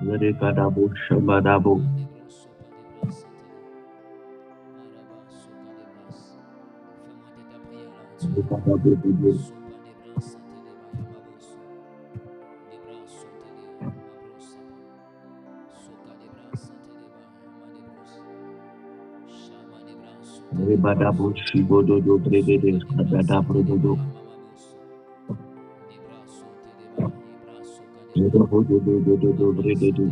Zerekadabo Shabadabo. Zerekadabo. Zerekadabo Shibododo Bredede Kadadabrododo. Zerekadabo Bredede.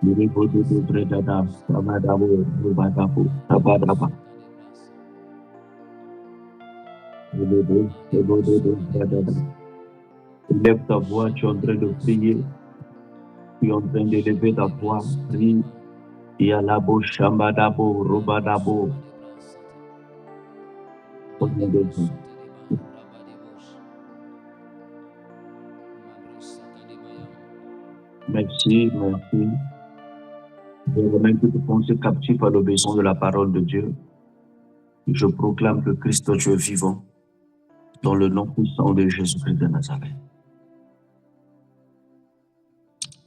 Zerekadabo Bredada Sabadabo Rubadabo Sabadaba. Zerekadabo Bredada. Lève ta voix, tu es en train de prier. Tu es en train d'élever ta voix. Prie. Yalabo Shambadabo Rubadabo. Au nom de Jésus. Merci, merci. Je remets toute pensée captive à l'obéissance de la parole de Dieu. Je proclame que Christ, tu es vivant, dans le nom puissant de Jésus-Christ de Nazareth.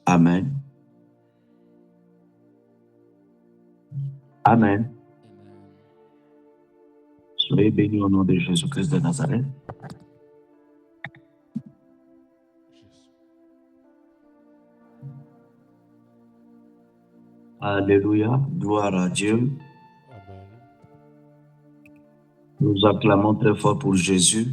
Amen. Amen. Soyez bénis au nom de Jésus-Christ de Nazareth. Alléluia, gloire à Dieu. Amen. Nous acclamons très fort pour Jésus.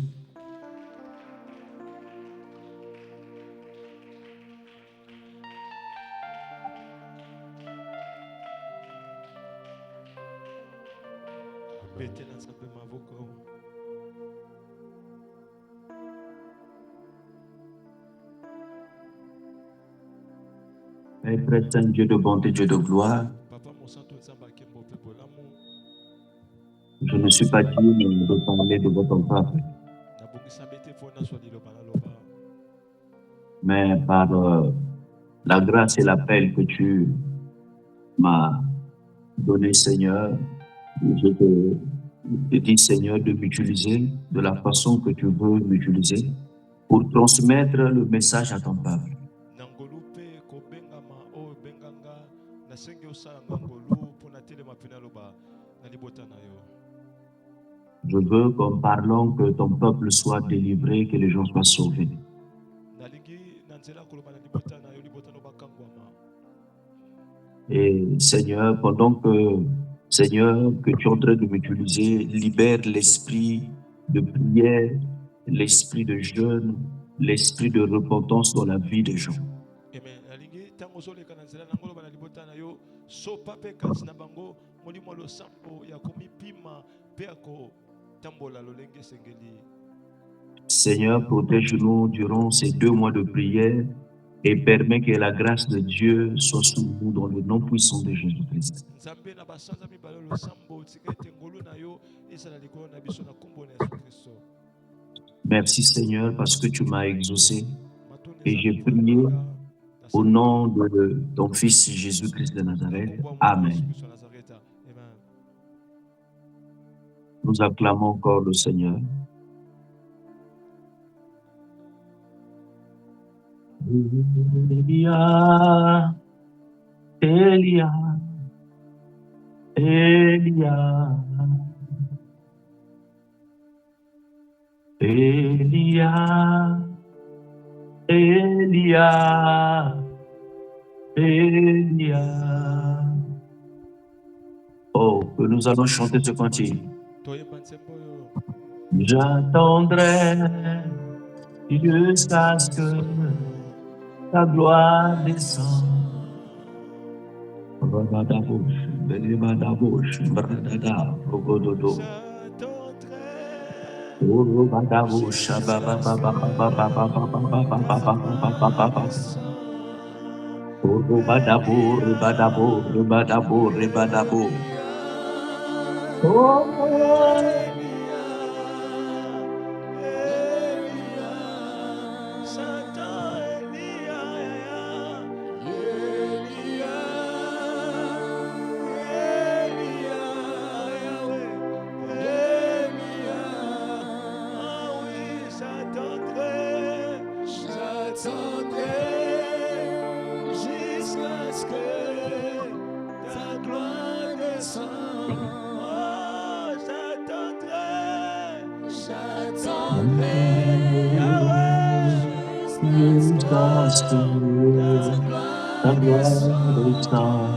Père très saint, Dieu de bonté, Dieu de gloire, je ne suis pas digne de parler de votre peuple, mais par la grâce et l'appel que tu m'as donné, Seigneur, je te dis, Seigneur, de m'utiliser de la façon que tu veux m'utiliser pour transmettre le message à ton peuple. Je veux qu'en parlant, que ton peuple soit délivré, que les gens soient sauvés. Et Seigneur, pendant que, Seigneur, que tu es en train de m'utiliser, libère l'esprit de prière, l'esprit de jeûne, l'esprit de repentance dans la vie des gens. Seigneur, protège-nous durant ces 2 mois de prière et permets que la grâce de Dieu soit sur nous dans le nom puissant de Jésus-Christ. Merci Seigneur parce que tu m'as exaucé et j'ai prié au nom de ton Fils Jésus-Christ de Nazareth. Amen. Nous acclamons encore le Seigneur. Elia, Elia, Elia, Elia, Elia, Elia. Oh, que nous allons chanter ce cantique. J'attendrai jusqu'à ce que ta gloire descende. grâce, ta gloire descend.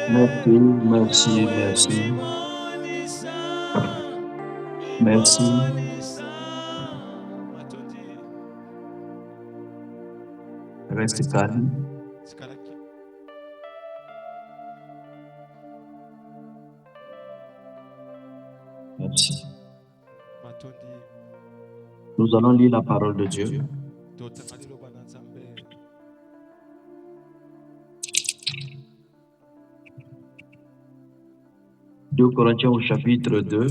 Merci, merci, merci. Merci. Reste calme. Merci. Nous allons lire la parole de Dieu. 2 Corinthiens au chapitre 2.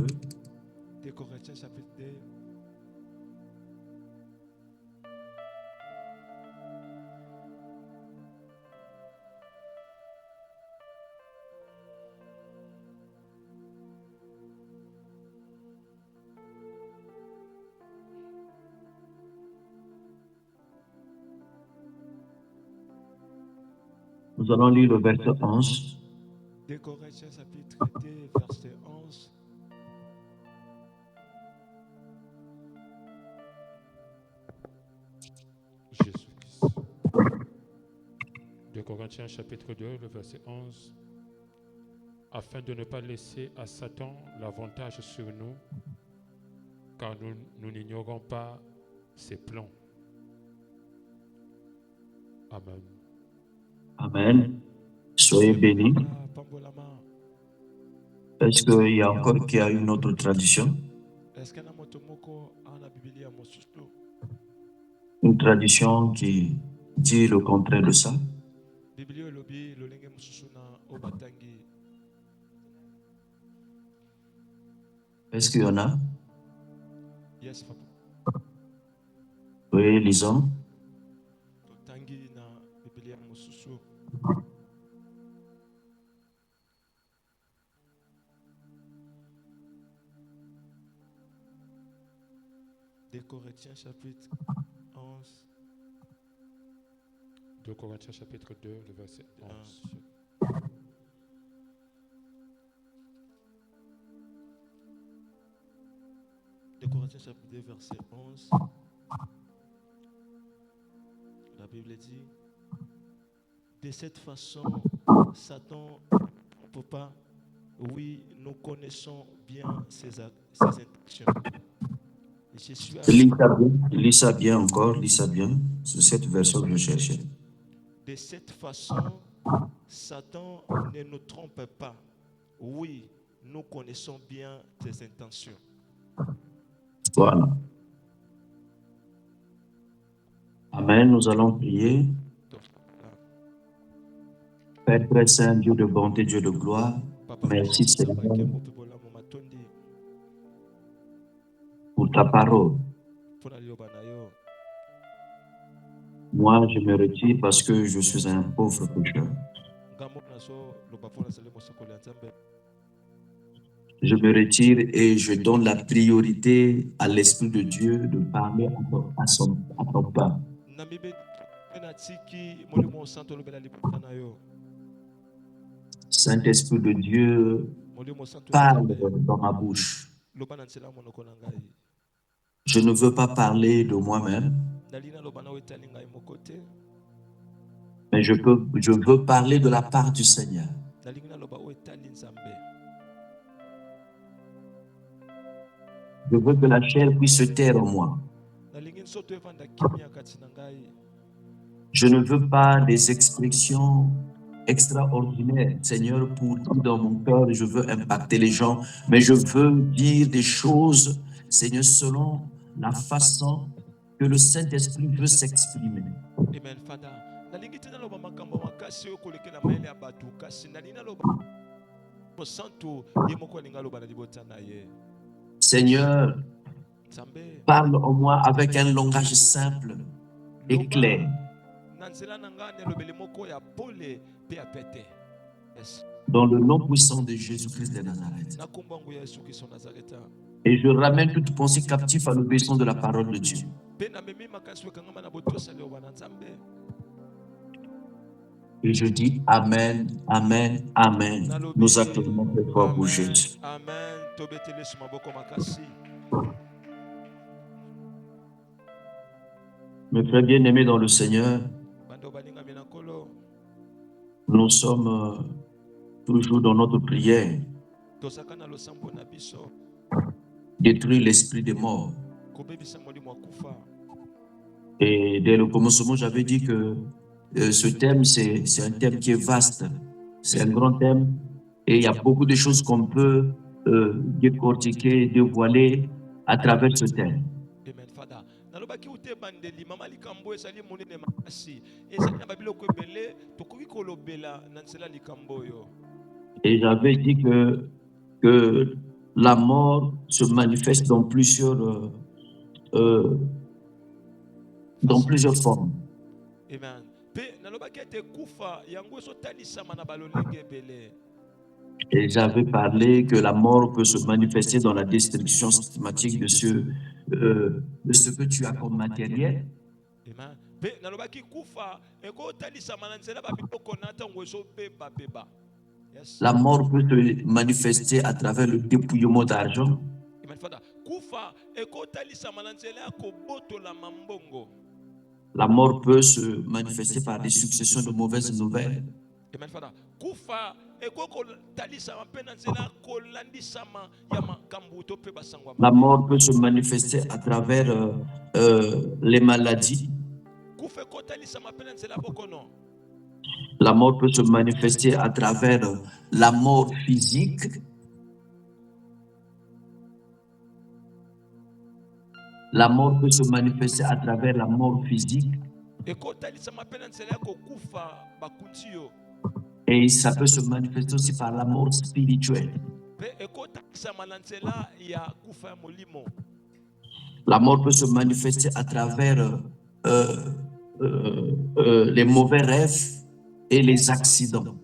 Nous allons lire le verset 11. 2 Corinthiens chapitre 2, verset 11. Jésus-Christ. 2 Corinthiens chapitre 2, le verset 11. Afin de ne pas laisser à Satan l'avantage sur nous, car nous n'ignorons pas ses plans. Amen. Amen. Soyez bénis. Est-ce qu'il y a encore qui a une autre tradition? Une tradition qui dit le contraire de ça? Est-ce qu'il y en a? Oui, lisons. Deux Corinthiens chapitre 11. 2 Corinthiens chapitre 2, le verset 11. 2 Corinthiens chapitre 2, verset 11. La Bible dit, de cette façon, Satan ne peut pas. Oui, nous connaissons bien ses intentions. Lis ça bien encore, lis ça bien. C'est cette version que je cherchais. De cette façon, Satan ne nous trompe pas. Oui, nous connaissons bien tes intentions. Voilà. Amen. Nous allons prier. Père très saint, Dieu de bonté, Dieu de gloire, merci Seigneur pour ta parole. Moi, je me retire parce que je suis un pauvre pécheur. Je me retire et je donne la priorité à l'Esprit de Dieu de parler à ton peuple. Saint-Esprit de Dieu, parle dans ma bouche. Je ne veux pas parler de moi-même, mais je veux parler de la part du Seigneur. Je veux que la chair puisse se taire en moi. Je ne veux pas des expressions extraordinaires, Seigneur, pour dire dans mon cœur, je veux impacter les gens, mais je veux dire des choses, Seigneur, selon la façon que le Saint-Esprit veut s'exprimer. Amen, Father. Seigneur, Nzambe Parle en moi avec un langage simple et loba clair. na nzela na nga nelobeli moko ya pole pe ya pete. Yes. Dans le nom puissant de Jésus-Christ de Nazareth. Na kombo yangu ya Yesu Kristo Nazareta. Et je ramène toute pensée captive à l'obéissance de la parole de Dieu. Pe na memi makasi wekangama na botosa leo bana Nzambe. Et je dis Amen, Amen, Amen. Nous acclamons très fort pour Jésus. Amen. Tobetele sur maboko makasi. Mes frères bien-aimés dans le Seigneur, Bando baninga minakolo. nous sommes toujours dans notre prière. Tosaka na losambo na biso. Détruire l'esprit des morts. Kobebisa molimo akufa. Et dès le commencement, j'avais dit que ce thème, c'est un thème qui est vaste. C'est un grand thème. Et il y a beaucoup de choses qu'on peut décortiquer, dévoiler à travers ce thème. Amen, Father. Nalobaki ute bandeli mama likambo esali monene makasi. Esali na babilo kwebele tokoki kolobela na nzela likambo yo. Et j'avais dit que la mort se manifeste dans plusieurs formes. Amen. Pe nalobaki ete kufa yango so talisama na balolenge ebele. Et j'avais parlé que la mort peut se manifester dans la destruction systématique de ce que tu as comme matériel. Amen. Pe nalobaki kufa eko talisama na nzela babiboko na tango so beba beba. Yes. La mort peut se manifester à travers le dépouillement d'argent. Amen, Father. Kufa eko talisama na nzela ko boto la mambongo. La mort peut se manifester par des successions de mauvaises nouvelles. Amen, Father. Kufa eko talisama pe na nzela ko landisama ya makambu to pe basangwa. La mort peut se manifester à travers les maladies. Kufa eko talisama pe na nzela bokono. La mort peut se manifester à travers la mort physique. La mort peut se manifester à travers la mort physique. Et ça peut se manifester aussi par la mort spirituelle. La mort peut se manifester à travers les mauvais rêves et les accidents.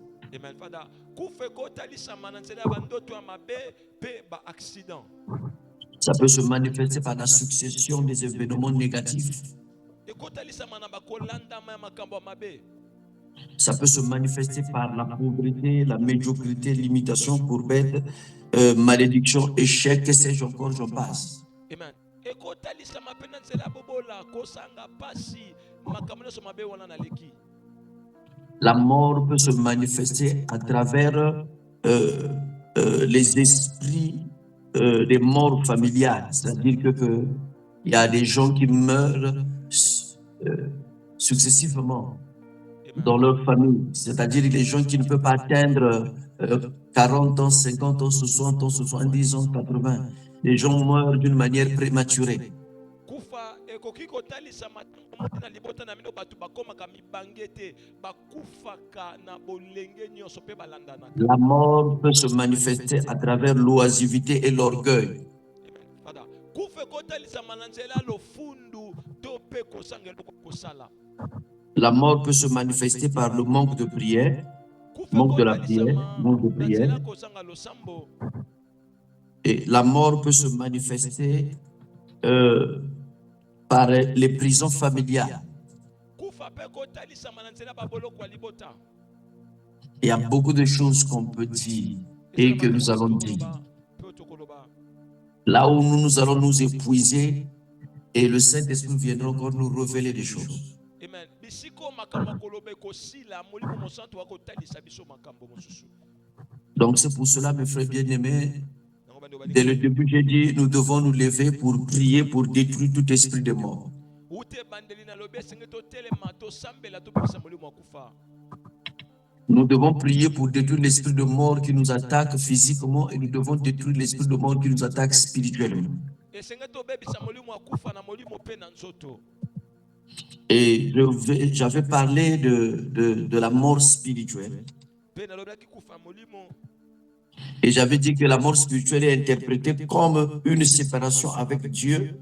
Ça peut se manifester par la succession des événements négatifs. Ça peut se manifester par la pauvreté, la médiocrité, limitation, courbette, malédiction, échec, que sais-je encore, j'en passe. Amen. La mort peut se manifester à travers les esprits des morts familiales. C'est-à-dire qu'il y a des gens qui meurent successivement dans leur famille. C'est-à-dire les gens qui ne peuvent pas atteindre 40 ans, 50 ans, 60 ans, 70 ans, 80. Les gens meurent d'une manière prématurée. La mort peut se manifester à travers l'oisiveté et l'orgueil. La mort peut se manifester par le manque de prière, manque de la prière, manque de prière. Et la mort peut se manifester par les prisons familiales. Il y a beaucoup de choses qu'on peut dire et que nous allons dire. Là où nous allons nous épuiser et le Saint-Esprit viendra encore nous révéler des choses. Amen. Donc c'est pour cela, mes frères bien-aimés, dès le début, j'ai dit, nous devons nous lever pour prier, pour détruire tout esprit de mort. Nous devons prier pour détruire l'esprit de mort qui nous attaque physiquement et nous devons détruire l'esprit de mort qui nous attaque spirituellement. Et j'avais parlé de la mort spirituelle. Et j'avais dit que la mort spirituelle est interprétée comme une séparation avec Dieu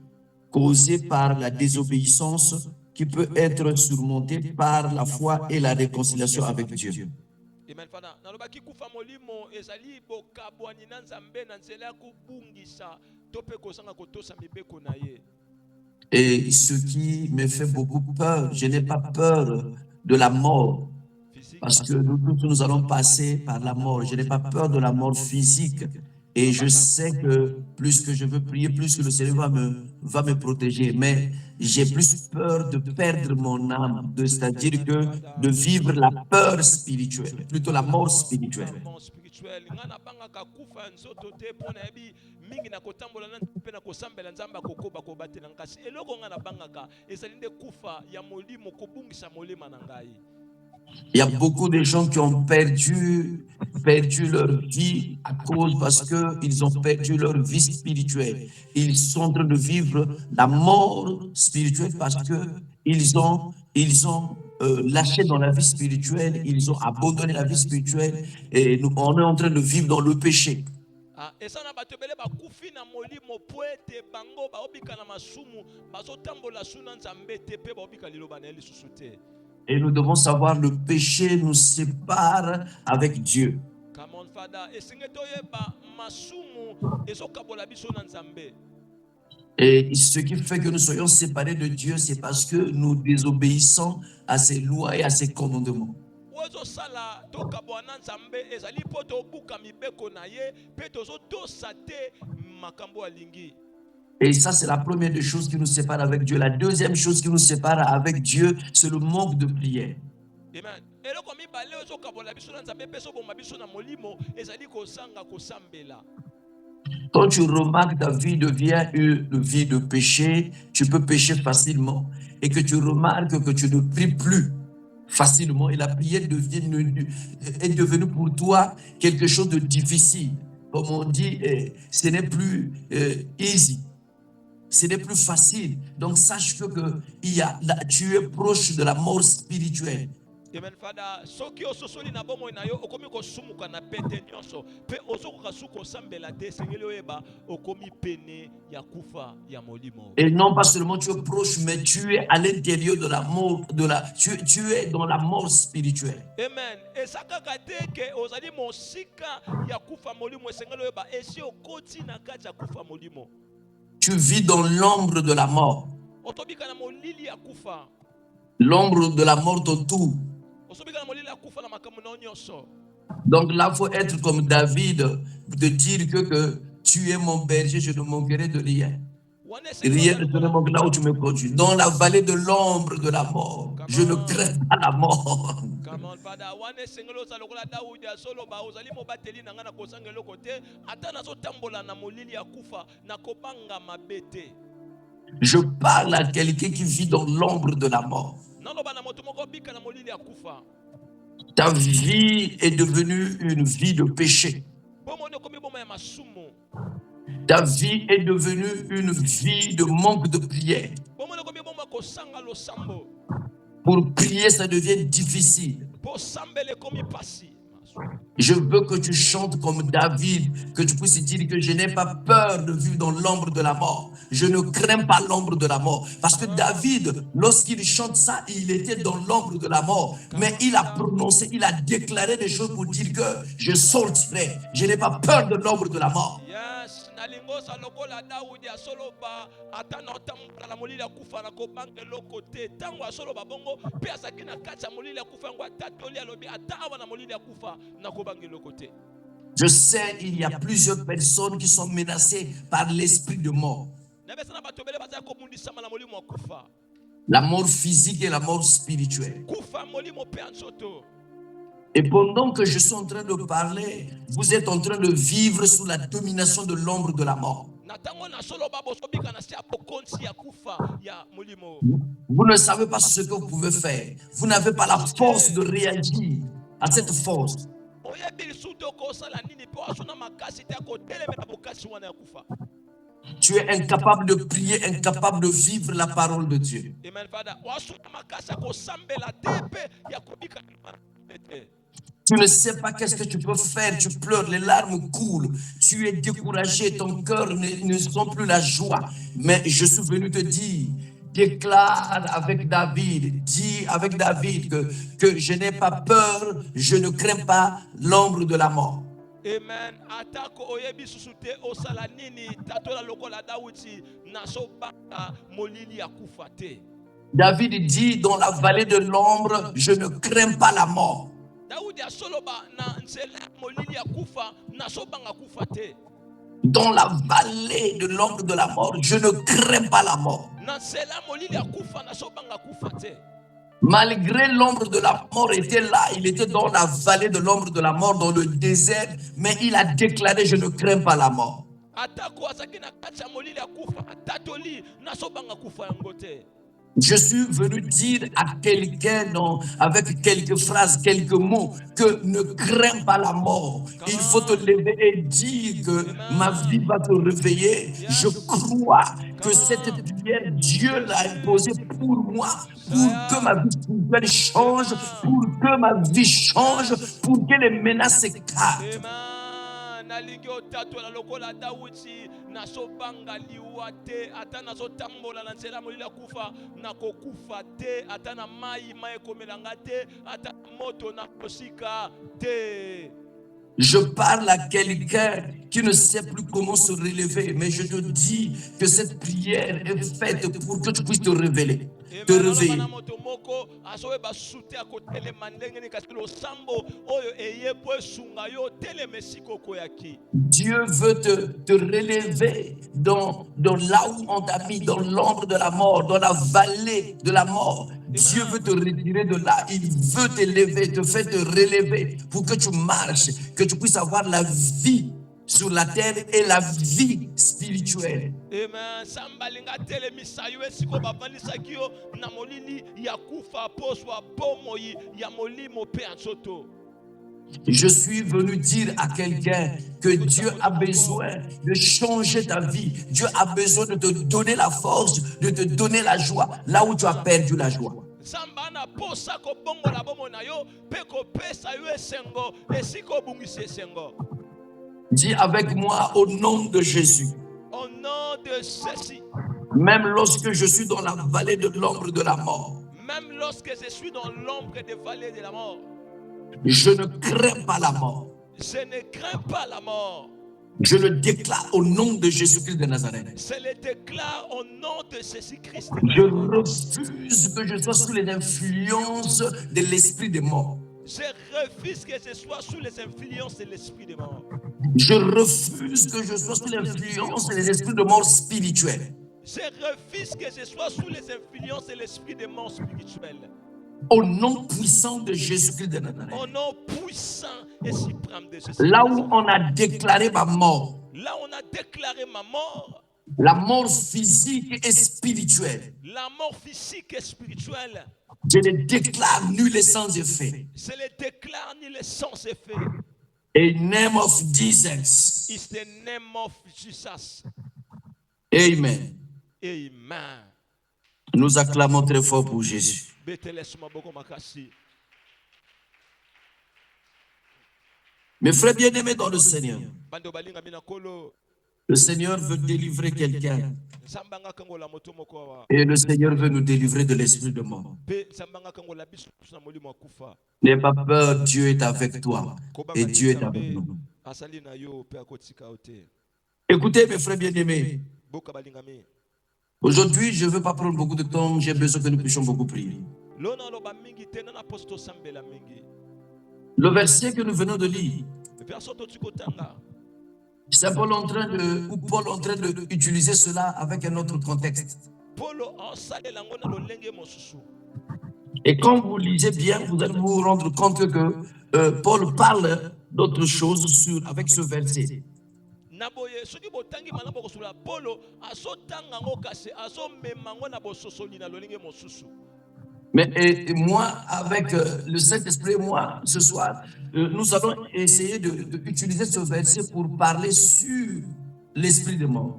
causée par la désobéissance qui peut être surmontée par la foi et la réconciliation avec Dieu. Amen. Fana nalobaki kufa molimo ezali bokabwani na nzambe na nzela ya kobungisa to pe kozanga kotosa mibeko na ye. Et ce qui me fait beaucoup peur, je n'ai pas peur de la mort, parce que nous tous nous allons passer par la mort. Je n'ai pas peur de la mort physique. Et je sais que plus que je veux prier, plus que le Seigneur va me protéger. Mais j'ai plus peur de perdre mon âme, c'est-à-dire que de vivre la peur spirituelle, plutôt la mort spirituelle. Mingi na kotambola na pe na kosambela nzamba kokoba kobatela nkasi eloko nga na bangaka ezali nde kufa ya molimo kobungisa molema na ngai. Il y a beaucoup de gens qui ont perdu leur vie à cause parce qu'ils ont perdu leur vie spirituelle. Ils sont en train de vivre la mort spirituelle parce qu'ils ont lâché dans la vie spirituelle, ils ont abandonné la vie spirituelle et on est en train de vivre dans le péché. Esana bato ebele bakufi na molimo po ete bango baobika na masumu bazotambola suna nzambe te pe baobika liloba na ye lisusu te. Et nous devons savoir le péché nous sépare avec Dieu. Et ce qui fait que nous soyons séparés de Dieu, c'est parce que nous désobéissons à ses lois et à ses commandements. Et ça, c'est la première des choses qui nous sépare avec Dieu. La deuxième chose qui nous sépare avec Dieu, c'est le manque de prière. Amen. Quand tu remarques ta vie devient une vie de péché, tu peux pécher facilement. Et que tu remarques que tu ne pries plus facilement et la prière est devenue pour toi quelque chose de difficile. Comme on dit, ce n'est plus easy. Ce n'est plus facile. Donc, sache que tu es proche de la mort spirituelle. Amen. Fada soki ososoli na bomo na yo okomi kosumuka na pete nyonso pe ozokoka suko sambela te sengeli oyeba okomi pene ya kufa ya molimo. Et non pas seulement tu es proche, mais tu es à l'intérieur de la mort, tu es dans la mort spirituelle. Amen. Esaka te ke ozali mosika ya kufa molimo sengeli oyeba esi okoti na kati ya kufa molimo. Tu vis dans l'ombre de la mort. Otobika na molili ya kufa. L'ombre de la mort autour. Donc là, il faut être comme David, de dire que tu es mon berger, je ne manquerai de rien. Rien ne te manque là où tu me conduis. Dans la vallée de l'ombre de la mort, je ne crains pas la mort. Je parle à quelqu'un qui vit dans l'ombre de la mort. Ta vie est devenue une vie de péché. Ta vie est devenue une vie de manque de prière. Pour prier, ça devient difficile. Je veux que tu chantes comme David, que tu puisses dire que je n'ai pas peur de vivre dans l'ombre de la mort. Je ne crains pas l'ombre de la mort. Parce que David, lorsqu'il chante ça, il était dans l'ombre de la mort. Mais il a prononcé, il a déclaré des choses pour dire que je sortirai. Je n'ai pas peur de l'ombre de la mort. Je sais il y a plusieurs personnes qui sont menacées par l'esprit de mort. La mort physique et la mort spirituelle. Et pendant que je suis en train de parler, vous êtes en train de vivre sous la domination de l'ombre de la mort. Vous ne savez pas ce que vous pouvez faire. Vous n'avez pas la force de réagir à cette force. Tu es incapable de prier, incapable de vivre la parole de Dieu. Tu ne sais pas qu'est-ce que tu peux faire, tu pleures, les larmes coulent, tu es découragé, ton cœur ne sent plus la joie. Mais je suis venu te dire, déclare avec David, dis avec David que je n'ai pas peur, je ne crains pas l'ombre de la mort. Amen. Atako oyebi susute osala nini tatola lokola Dawidi nasobanga molili ya kufa te. David dit, dans la vallée de l'ombre, je ne crains pas la mort. Daudi asoloba na nzela molili ya kufa nasobanga kufa te. Dans la vallée de l'ombre de la mort, je ne crains pas la mort. Na nzela molili ya kufa nasobanga kufa te. Malgré l'ombre de la mort était là, il était dans la vallée de l'ombre de la mort, dans le désert, mais il a déclaré, je ne crains pas la mort. Atako azaki na kati ya molili ya kufa atatoli nasobanga kufa yango te. Je suis venu dire à quelqu'un avec quelques phrases, quelques mots, que ne crains pas la mort. Il faut te lever et dire que ma vie va te réveiller. Je crois que cette prière, Dieu l'a imposée pour moi, pour que ma vie spirituelle change, pour que ma vie change, pour que les menaces s'écartent. Nalingi otatola lokola Dawidi nasobanga liwa te ata nazotambola na nzela molili ya kufa nakokufa te ata na mai ekomelanga te ata moto nakosika te. Je parle à quelqu'un qui ne sait plus comment se relever, mais je te dis que cette prière est faite pour que tu puisses te révéler, te réveiller. Dieu veut te relever dans là où on t'a mis, dans l'ombre de la mort, dans la vallée de la mort. Dieu veut te retirer de là, il veut t'élever, te faire te relever pour que tu marches, que tu puisses avoir la vie sur la terre et la vie spirituelle. Amen. Sambalinga telemisa yo esiko bavandisaki yo na molili ya kufa poswa bomoi ya molimo pe atsoto. Je suis venu dire à quelqu'un que Dieu a besoin de changer ta vie. Dieu a besoin de te donner la force, de te donner la joie, là où tu as perdu la joie. Dis avec moi au nom de Jésus. Au nom de Jésus. Même lorsque je suis dans la vallée de l'ombre de la mort. Même lorsque je suis dans l'ombre de la vallée de la mort. Je ne crains pas la mort. Je ne crains pas la mort. Je le déclare au nom de Jésus-Christ de Nazareth. Je le déclare au nom de Jésus-Christ. Je refuse que je sois sous les influences de l'esprit de mort. Je refuse que je sois sous les influences de l'esprit de mort. Je refuse que je sois sous l'influence des esprits de mort spirituels. Je refuse que je sois sous les influences de l'esprit de mort spirituel. Au nom puissant de Jésus-Christ de Nazareth. Au nom puissant et suprême de Jésus. Là où on a déclaré ma mort. Là où on a déclaré ma mort. La mort physique et spirituelle. La mort physique et spirituelle. Je les déclare nul et sans effet. Je les déclare nul et sans effet. In the name of Jesus. It's the name of Jesus. Amen. Amen. Nous acclamons très fort pour Jésus. Mes frères bien-aimés dans le Seigneur, le Seigneur veut délivrer quelqu'un. Et le Seigneur veut nous délivrer de l'esprit de mort. N'aie pas peur, Dieu est avec toi. Et Dieu est avec nous. Écoutez mes frères bien-aimés. Aujourd'hui, je ne veux pas prendre beaucoup de temps. J'ai besoin que nous puissions beaucoup prier. Le verset que nous venons de lire, c'est Paul en train d'utiliser cela avec un autre contexte. Et quand vous lisez bien, vous allez vous rendre compte que Paul parle d'autre chose avec ce verset. Mais moi, avec le Saint-Esprit, moi, ce soir, nous allons essayer d'utiliser ce verset pour parler sur l'esprit de mort.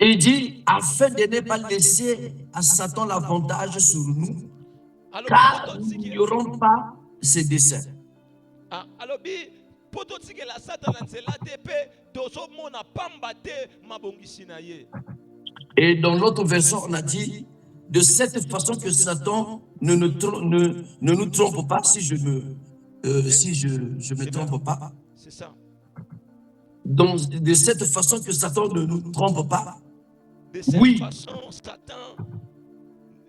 Et il dit, afin de ne pas laisser à Satan l'avantage sur nous, car nous n'ignorons pas ses desseins. alobi po totikela satana nzela te mpe tozomona pamba te mabongisi na ye. Et dans l'autre version, on a dit, de cette façon que Satan ne nous trompe pas, si je me trompe pas. C'est ça. Donc, de cette façon que Satan ne nous trompe pas. De cette Oui. façon,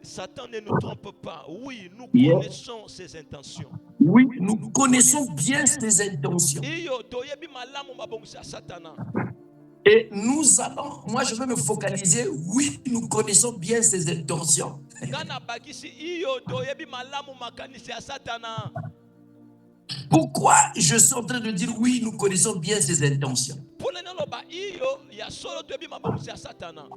Satan ne nous trompe pas. Oui, nous Yeah. connaissons ses intentions. Oui, nous connaissons bien ses intentions. Iyo toyebi malamu mabongisi ya satana. Et nous allons, moi je vais me focaliser, oui, nous connaissons bien ses intentions. Ngana bakisi iyo toyebi malamu makanisi ya satana. Pourquoi je suis en train de dire oui, nous connaissons bien ses intentions? Pole naloba iyo ya solo toyebi mabongisi ya satana.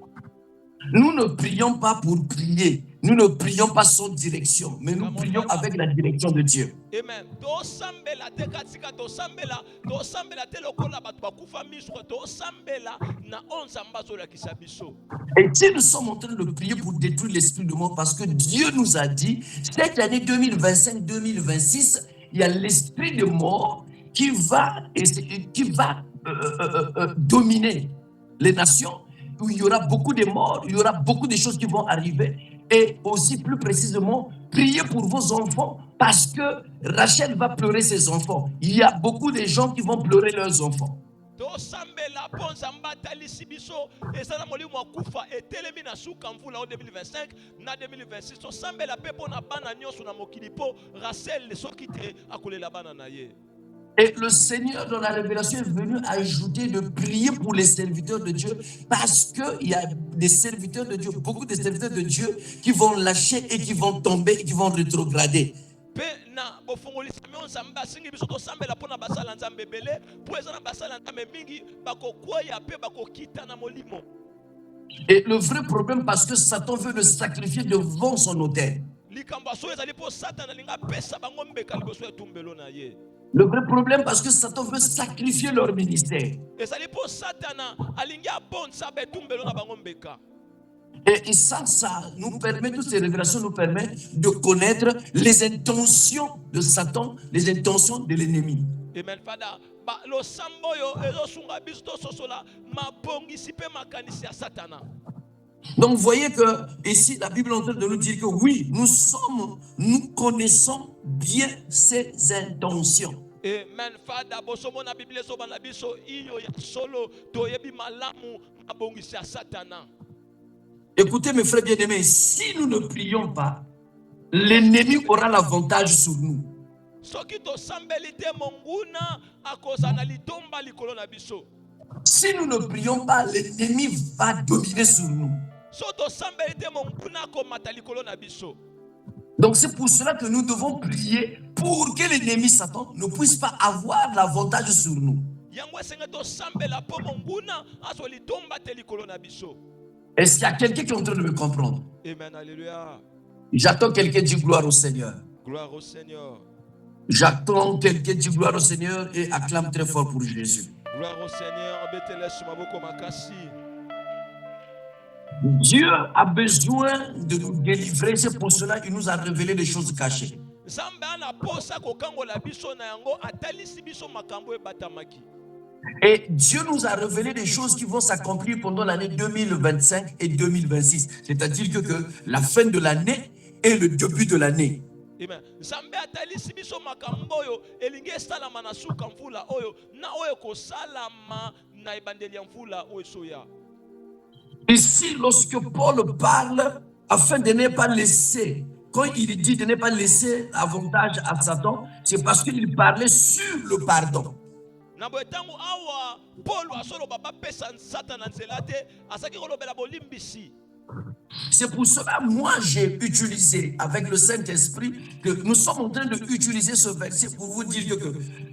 Nous ne prions pas pour prier, nous ne prions pas sans direction, mais nous prions avec la direction de Dieu. Amen. Tosambela te katika tosambela te lokola batu bakufa miso tosambela na onzamba zolakisa biso. Et si nous sommes en train de prier pour détruire l'esprit de mort, parce que Dieu nous a dit, cette année 2025-2026, il y a l'esprit de mort qui va dominer les nations, où il y aura beaucoup de morts, il y aura beaucoup de choses qui vont arriver. Et aussi plus précisément, priez pour vos enfants, parce que Rachel va pleurer ses enfants. Il y a beaucoup de gens qui vont pleurer leurs enfants. Tosambela ponzamba talisi biso ezala molimo akufa etelemi na suka mvula o 2025 na 2026 tosambela pe pona bana nyonso na mokili po Rachel soki te akolela bana na ye. Et le Seigneur, dans la révélation, est venu ajouter de prier pour les serviteurs de Dieu, parce qu'il y a des serviteurs de Dieu, beaucoup de serviteurs de Dieu qui vont lâcher et qui vont tomber et qui vont rétrograder. Pe na bofongolisa mionzamba asingi biso tosambela pona basala nzambe ebele po eza na basala nzambe mingi bakokwea pe bakokita na molimo. Et le vrai problème, parce que Satan veut le sacrifier devant son autel. Likambo aso ezali po Satan alinga pesa bango mbeka liboso ya tumbelo na ye. Le vrai problème, parce que Satan veut sacrifier leur ministère. Ezali po Satana alingi abonza betumbelo na bango mbeka. Et ça nous permet, toutes ces révélations nous permettent de connaître les intentions de Satan, les intentions de l'ennemi. Amen. Fada, ba lo samboyo ezo sunga biso sosola mabongisi pe makanisi ya Satana. Donc vous voyez que ici la Bible est en train de nous dire que oui, nous connaissons bien ses intentions. Amen. Fada bosomo na Bible so bana biso iyo ya solo toyebi malamu mabongisi ya Satana. Écoutez mes frères bien-aimés, si nous ne prions pas, l'ennemi aura l'avantage sur nous. Soki to sambeli te monguna akozana litomba likolo na biso. Si nous ne prions pas, l'ennemi va dominer sur nous. So to sambeli te monguna komata likolo na biso. Donc c'est pour cela que nous devons prier pour que l'ennemi Satan ne puisse pas avoir l'avantage sur nous. Yango esenge to sambela po monguna aso litomba te likolo na biso. Est-ce qu'il y a quelqu'un qui est en train de me comprendre? Amen. Alléluia. J'attends quelqu'un qui dit gloire au Seigneur. Gloire au Seigneur. J'attends quelqu'un qui dit gloire au Seigneur et acclame très fort pour Jésus. Gloire au Seigneur. Betele sumaboko makasi. Dieu a besoin de nous délivrer. C'est pour cela qu'il nous a révélé des choses cachées. Nzambe ana posa kokangola biso na yango atalisi biso makambo ebatamaki. Et Dieu nous a révélé des choses qui vont s'accomplir pendant l'année 2025 et 2026. C'est-à-dire que la fin de l'année et le début de l'année. Amen. Nzambe atalisi biso makambo oyo elingi esalama na suka mvula oyo na oyo kosalama na ebandeli ya mvula oyo soya. Ici, lorsque Paul parle, afin de ne pas laisser, quand il dit de ne pas laisser avantage à Satan, c'est parce qu'il parlait sur le pardon. Na boetango awa Paul asolo baba pesa Satan nzela te asaki kolobela bolimbisi. C'est pour cela, moi, j'ai utilisé avec le Saint-Esprit que nous sommes en train d'utiliser ce verset pour vous dire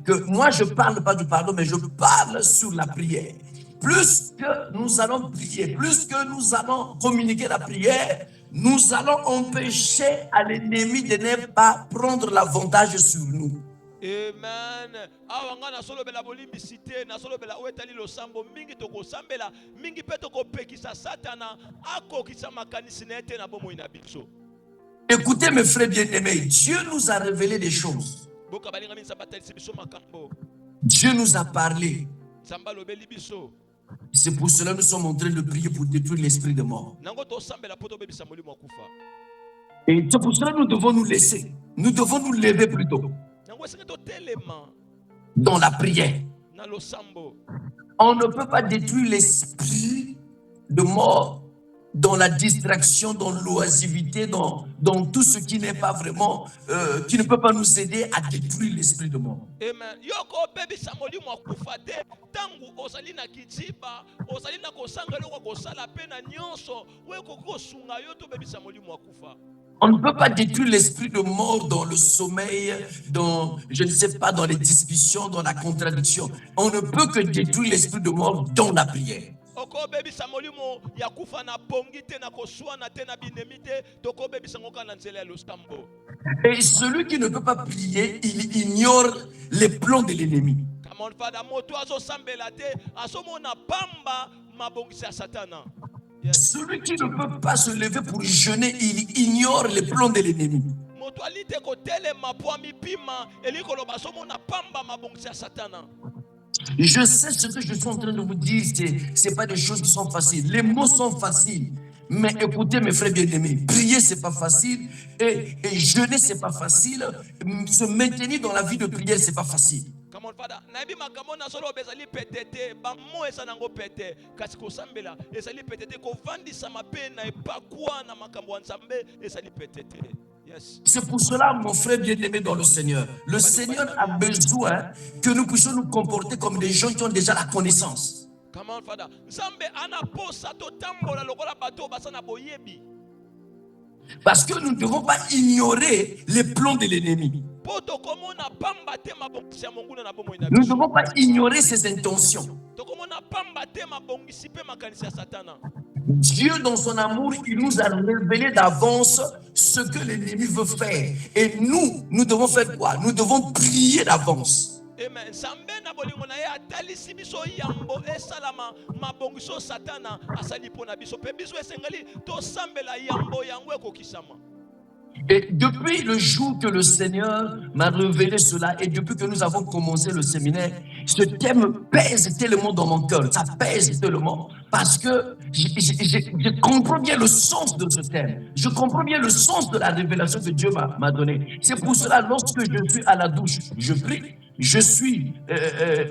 que moi, je ne parle pas du pardon, mais je parle sur la prière. Plus que nous allons prier, plus que nous allons communiquer la prière, nous allons empêcher à l'ennemi de ne pas prendre l'avantage sur nous. Amen. Awanga na solo bela bolimbisite na solo bela wetali losambo mingi tokosambela mingi pe tokopekisa satana akokisa makanisi na ete na bomoi na biso. Écoutez mes frères bien-aimés, Dieu nous a révélé des choses. Boka balinga minsa batalisi biso makambo. Dieu nous a parlé. Samba lobeli biso. C'est pour cela que nous sommes en train de prier pour détruire l'esprit de mort. Nango to sambela poto bebisa molimo akufa. Et c'est pour cela que nous devons nous laisser. Nous devons nous lever plutôt Nango esenge to telema dans la prière. na losambo. On ne peut pas détruire l'esprit de mort dans la distraction, dans l'oisivité, dans tout ce qui n'est pas vraiment, qui ne peut pas nous aider à détruire l'esprit de mort. Amen. Yoko bebisa molimo akufa te tangu ozali na kijiba ozali na kosanga loko kosala pe na nyonso weko kosunga yo to bebisa molimo akufa. On ne peut pas détruire l'esprit de mort dans le sommeil, dans, je ne sais pas, dans les discussions, dans la contradiction. On ne peut que détruire l'esprit de mort dans la prière. Oko bebisa molimo ya kufa na bongi te na koswana te na binemi te toko bebisa ngoka na nzela ya losambo. Et celui qui ne peut pas prier, il ignore les plans de l'ennemi. Come on Father, moto azo sambela te asomona pamba mabongisi ya satana. Yes. Celui qui ne peut pas se lever pour jeûner, il ignore les plans de l'ennemi. Moto alite ko telema po mipima elikolo basomona pamba mabongisi ya satana. Je sais ce que je suis en train de vous dire, c'est pas des choses qui sont faciles. Les mots sont faciles. Mais écoutez mes frères bien-aimés, prier c'est pas facile et jeûner c'est pas facile. Se maintenir dans la vie de prière c'est pas facile. Come on Father, naibi makambo na solo bezali petete ba mo esa nango pete kasi ko sambela ezali petete ko vandisa mape na epakwa na makambo nzambe ezali petete. Yes. C'est pour cela, mon frère bien-aimé dans le Seigneur, le Seigneur a besoin que nous puissions nous comporter comme des gens qui ont déjà la connaissance. Come on Father, nzambe anaposa to tambola lokola bato basana boyebi. Parce que nous ne devons pas ignorer les plans de l'ennemi. Po to komona pamba te mabongisi ya monguna na bomoi na Nous ne biso. devons pas ignorer ses intentions. To komona pamba te mabongisi pe makanisi ya satana. Dieu, dans son amour, il nous a révélé d'avance ce que l'ennemi veut faire. Et nous devons faire quoi? Nous devons prier d'avance. Amen. Nzambe na bolingo na ye atalisi biso yambo esalama mabongiso satana asali pona biso pe biso esengeli to sambela yambo yango ekokisama. Et depuis le jour que le Seigneur m'a révélé cela et depuis que nous avons commencé le séminaire, ce thème pèse tellement dans mon cœur, ça pèse tellement parce que je comprends bien le sens de ce thème. Je comprends bien le sens de la révélation que Dieu m'a donnée. C'est pour cela, lorsque je suis à la douche, je prie. Je suis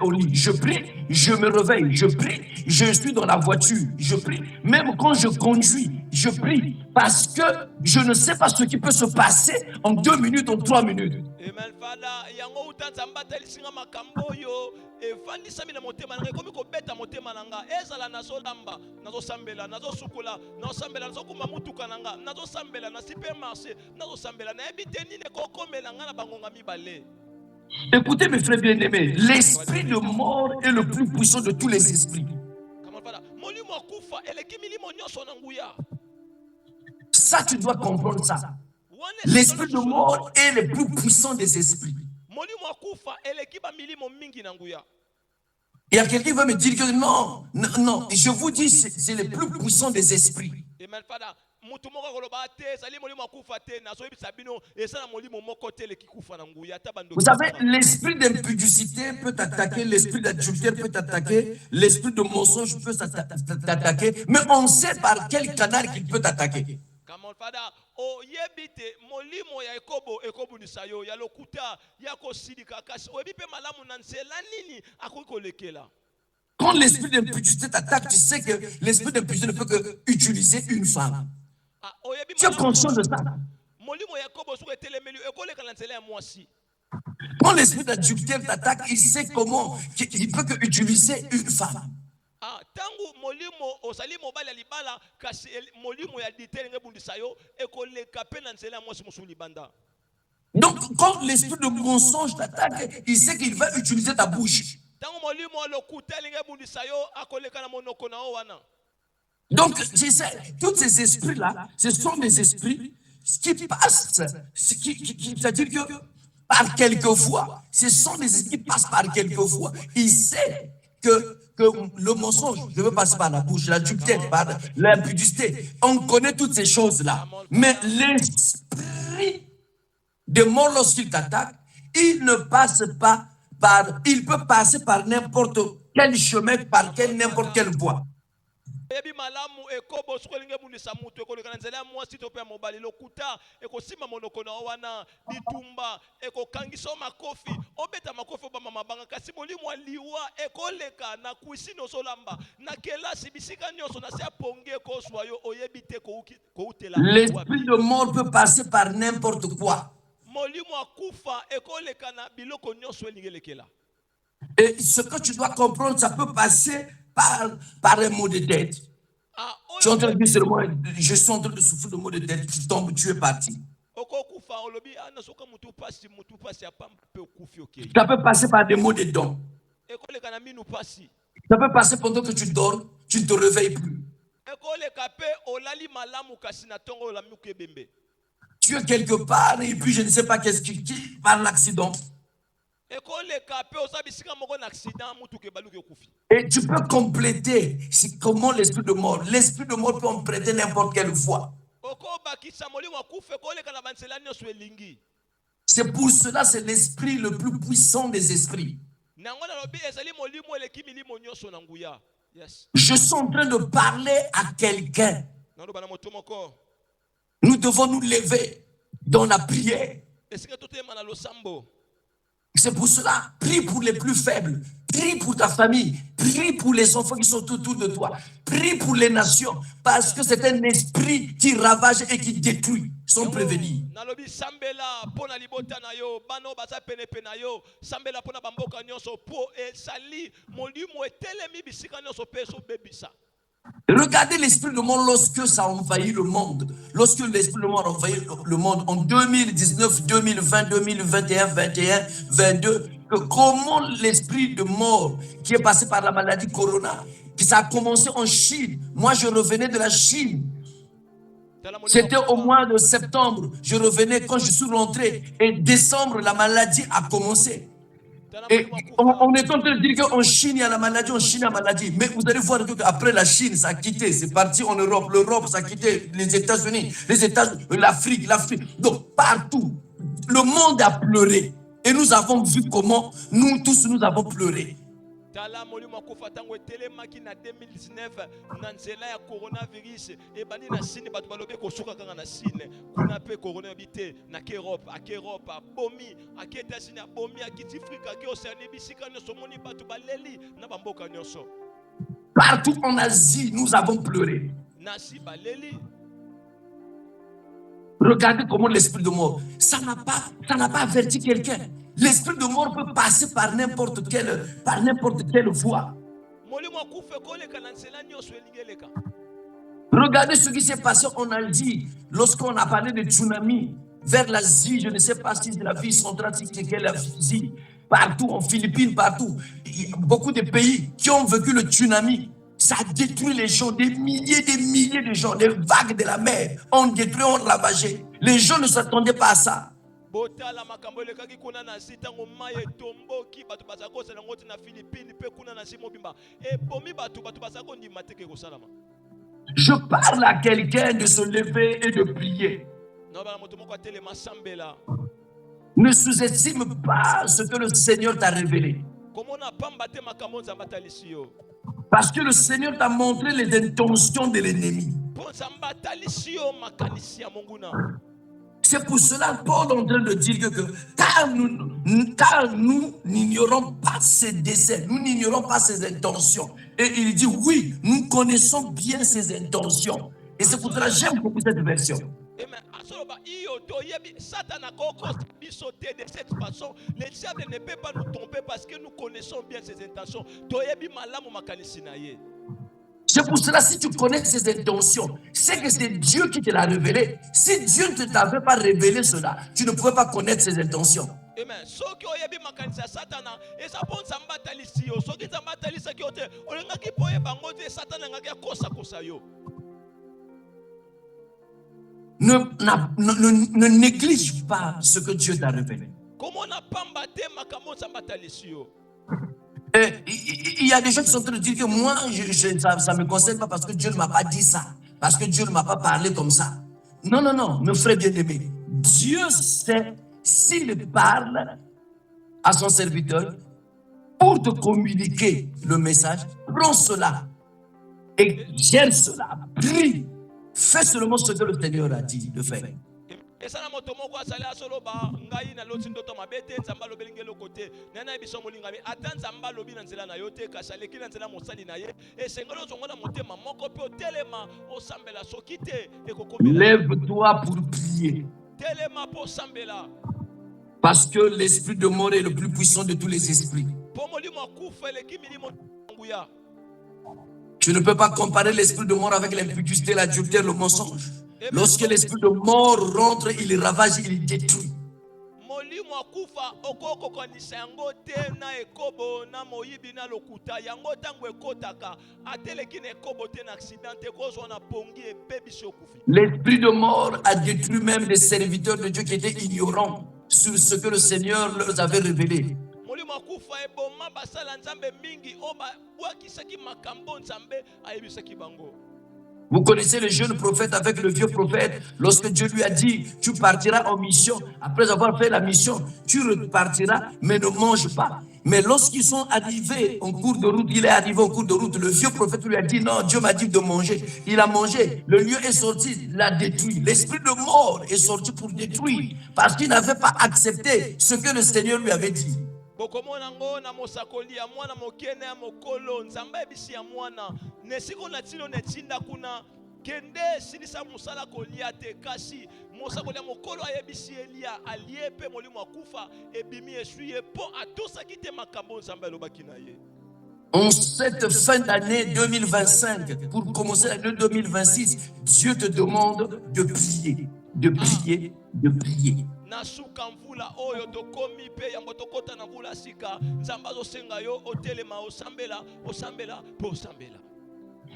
au lit, je prie, je me réveille, je prie, je suis dans la voiture, je prie. Même quand je conduis, je prie parce que je ne sais pas ce qui peut se passer en 2 minutes, en 3 minutes. Amen. Fala yango utanza mbatali singa makambo yo evandisa mina motema nanga komi ko beta motema nanga ezala nazo lamba nazo sambela nazo sukula nazo sambela nazo kuma mutuka nanga nazo sambela na supermarché nazo sambela na ebite nine kokomela nga na bangonga mibale. Écoutez mes frères bien-aimés, l'esprit de mort est le plus puissant de tous les esprits. Ça, tu dois comprendre ça. L'esprit de mort est le plus puissant des esprits. Il y a quelqu'un qui va me dire que non, je vous dis, c'est le plus puissant des esprits. Vous savez, l'esprit d'impudicité peut t'attaquer, l'esprit d'adultère peut t'attaquer, l'esprit de mensonge peut t'attaquer, mais on sait par quel canal il peut t'attaquer. Quand l'esprit d'impudicité t'attaque, tu sais que l'esprit d'impudicité ne peut que utiliser une femme. Tu es conscient de ça? Quand l'esprit d'adultère t'attaque, il sait comment il peut que utiliser une femme. Donc quand l'esprit de mensonge t'attaque, il sait qu'il va utiliser ta bouche. Donc, je sais, tous ces esprits-là, ce sont des esprits qui passent, c'est-à-dire que par quelques voies. Ce sont des esprits qui passent par quelques voies. Il sait que le mensonge ne veut passer par la bouche, l'adultère, par l'impudicité. On connaît toutes ces choses-là. Mais l'esprit de mort, lorsqu'il t'attaque, il ne passe pas par... Il peut passer par n'importe quel chemin, par n'importe quelle voie. Ebi malamu ekobo sokolinge bundisa mutu ekolekana nzela ya mwasi to pe mobali lokuta ekosima monoko na wana litumba ekokangisa makofi obeta makofi obama mabanga kasi molimo aliwa ekoleka na kuisino solamba na kelasi bisika nyonso na se aponge koswa yo oyebite ko utela. L'esprit de mort peut passer par n'importe quoi. Molimo akufa ekoleka na biloko nyonso elingelekela. Et ce que tu dois comprendre, ça peut passer par un mot de tête. Tu es en train de dire seulement, je suis en train de souffrir de mot de tête, tu tombes, tu es parti. Ça peut passer par des mots de dons. Ça peut passer pendant que tu dors, tu ne te réveilles plus. Tu es quelque part et puis je ne sais pas qu'est-ce qui par l'accident. Et tu peux compléter, c'est comment l'esprit de mort. L'esprit de mort peut compléter n'importe quelle voie. C'est pour cela, c'est l'esprit le plus puissant des esprits. Je suis en train de parler à quelqu'un. Nous devons nous lever dans la prière. C'est pour cela, prie pour les plus faibles, prie pour ta famille, prie pour les enfants qui sont autour de toi, prie pour les nations, parce que c'est un esprit qui ravage et qui détruit. Sont prévenus. Regardez l'esprit de mort lorsque ça envahit le monde. Lorsque l'esprit de mort envahit le monde en 2019, 2020, 2021, 2021, 2022, comment l'esprit de mort qui est passé par la maladie Corona, qui ça a commencé en Chine. Moi, je revenais de la Chine. C'était au mois de septembre. Je revenais quand je suis rentré. Et décembre, la maladie a commencé. Et on est en train de dire qu'en Chine, il y a la maladie, en Chine, il y a la maladie. Mais vous allez voir qu'après la Chine, ça a quitté. C'est parti en Europe. L'Europe, ça a quitté les États-Unis. Les États-Unis, l'Afrique. Donc, partout. Le monde a pleuré. Et nous avons vu comment nous tous, nous avons pleuré. Tala molimo akufa tango etelemaki na 2019 na nzela ya coronavirus ebandi na Chine bato balobi kosuka kanga na Chine kuna pe corona bité na Europe bomi ak États-Unis bomi ak Afrique ak Océanie bisika nyonso moni bato baleli na bamboka nyonso. Partout en Asie, nous avons pleuré. Nasi baleli. Regardez comment l'esprit de mort, ça n'a pas averti quelqu'un. L'esprit de mort peut passer par n'importe quelle voie. Regardez ce qui s'est passé en Asie lorsqu'on a parlé de tsunami vers l'Asie. Je ne sais pas si c'est la vie centrale, si c'est quelle Asie. Partout, en Philippines, partout. Il y a beaucoup de pays qui ont vécu le tsunami. Ça a détruit les gens, des milliers de gens. Les vagues de la mer ont détruit, ont ravagé. Les gens ne s'attendaient pas à ça. Je parle à quelqu'un de se lever et de prier. Ne sous-estime pas ce que le Seigneur t'a révélé. Parce que le Seigneur t'a montré les intentions de l'ennemi. C'est pour cela que Paul est en train de dire que car nous n'ignorons pas ses desseins, nous n'ignorons pas ses intentions. Et il dit oui, nous connaissons bien ses intentions. Et c'est pour cela que j'aime beaucoup cette version. De cette façon, le diable ne peut pas nous tromper parce que nous connaissons bien ses intentions. C'est pour cela, si tu connais ses intentions, c'est que c'est Dieu qui te l'a révélé. Si Dieu ne t'avait pas révélé cela, tu ne pouvais pas connaître ses intentions. Amen. Ne néglige pas ce que Dieu t'a révélé. Comment na pamba te makambo nzambe atalisi yo. Et il y a des gens qui sont en train de dire que moi, ça ne me concerne pas parce que Dieu ne m'a pas dit ça, parce que Dieu ne m'a pas parlé comme ça. Non, non, non, mes frères bien-aimés. Dieu sait s'il parle à son serviteur pour te communiquer le message. Prends cela et gère cela. Prie. Fais seulement ce que le Seigneur a dit de faire. Esana moto moko asali asoloba ngai na loti ndoto mabete nzamba lobelinge lokote nana biso molingami ata nzamba lobi na nzela na yo te kasale ki na nzela mosali na ye esengelo zongola motema moko pe otelema osambela soki te ekokomela. Lève-toi pour prier. Telema po sambela. Parce que l'esprit de mort est le plus puissant de tous les esprits. Po molimo akufa eleki milimo nguya. Tu ne peux pas comparer l'esprit de mort avec l'impudicité, la dureté, le mensonge. Lorsque l'esprit de mort rentre, il ravage, il détruit. Molimo akufa okoko kanisa yango te na ekobo na moyibi na lokuta yango tango ekotaka ateleki na ekobo te na accident te kozwa na pongi ebebiso okufi. L'esprit de mort a détruit même des serviteurs de Dieu qui étaient ignorants sur ce que le Seigneur leur avait révélé. Molimo akufa eboma basala nzambe mingi oba bwakisaki makambo nzambe ayebisaki bango. Vous connaissez le jeune prophète avec le vieux prophète. Lorsque Dieu lui a dit, tu partiras en mission. Après avoir fait la mission, tu repartiras, mais ne mange pas. Mais lorsqu'ils sont arrivés en cours de route, il est arrivé en cours de route, le vieux prophète lui a dit, non, Dieu m'a dit de manger. Il a mangé. Le lieu est sorti, l'a détruit. L'esprit de mort est sorti pour détruire. Parce qu'il n'avait pas accepté ce que le Seigneur lui avait dit. Bokomona ngo na mosakoli ya mwana mokene ya mokolo nzambe ebisi ya mwana nesiko na tino netinda kuna kende silisa musala kolia te kasi mosakoli ya mokolo ayebisi elia aliepe molimo akufa ebimi eshuye po atosaki te makambo nzambe alobaki na ye. En cette fin d'année 2025, pour commencer l'année 2026, Dieu te demande de prier, de prier, de prier. Nasuka mvula oyo tokomi pe yango tokota na mvula sika nzamba azosenga yo otelema osambela osambela po osambela.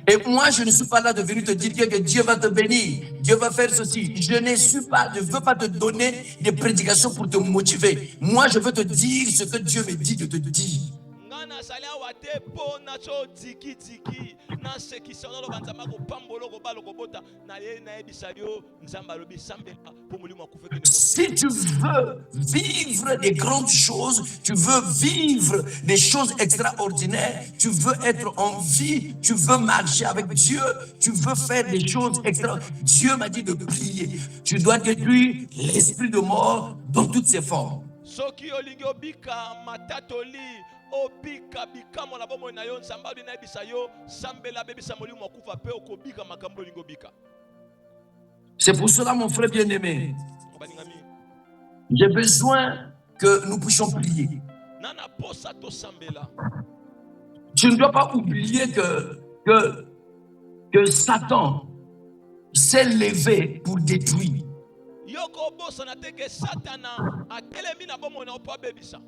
Et moi, je ne suis pas là de venir te dire que Dieu va te bénir, Dieu va faire ceci. Je ne veux pas te donner des prédications pour te motiver. Moi, je veux te dire ce que Dieu me dit de te dire. Ngana sali awate po na cho diki diki na sekisa na lobanza mako pambolo ko balo ko bota na ye na ebisa yo nzamba lobi sambela po mulimo akufe kene. Si tu veux vivre des grandes choses, tu veux vivre des choses extraordinaires, tu veux être en vie, tu veux marcher avec Dieu, tu veux faire des choses extraordinaires. Dieu m'a dit de prier. Tu dois détruire l'esprit de mort dans toutes ses formes. Soki olingi obika matatoli obika bikamo na bomo na yo nzamba na ebisa yo sambela bebisa molimo akufa pe okobika makambo olingi obika. C'est pour cela, mon frère bien-aimé, j'ai besoin que nous puissions prier. Nana posa to sambela. Tu ne dois pas oublier que Satan s'est levé pour détruire. Yoko bosa na teke satana atelemi na bomo na opa bebisa.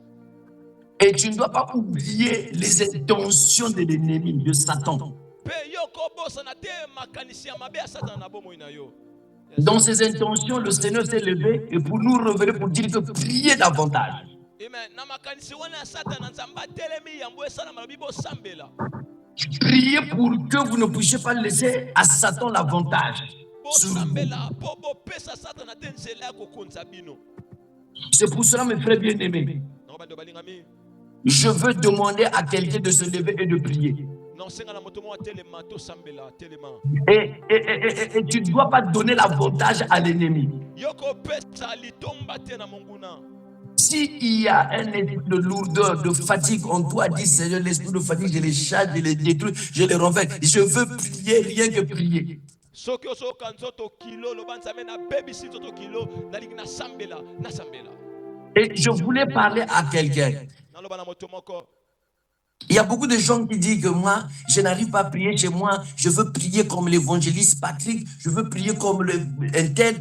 Et tu ne dois pas oublier les intentions de l'ennemi, de Satan. Pe yoko bosa na te makanisi ya mabe ya satana na bomo na yo. Dans ses intentions, le Seigneur s'est levé et pour nous révéler, pour dire que priez davantage. Amen. Na makanisi wana satana nzamba telemi yambo esala malobi bo sambela. Priez pour que vous ne puissiez pas laisser à Satan l'avantage. C'est pour cela, mes frères bien-aimés, je veux demander à quelqu'un de se lever et de prier. Et tu ne dois pas donner l'avantage à l'ennemi. S'il y a un esprit de lourdeur, de fatigue en toi, dis Seigneur, l'esprit de fatigue, je les chasse, je les détruis, je les renverse. Je veux prier, rien que prier. Et je voulais parler à quelqu'un. Il y a beaucoup de gens qui disent que moi, je n'arrive pas à prier chez moi. Je veux prier comme l'évangéliste Patrick. Je veux prier comme un tel.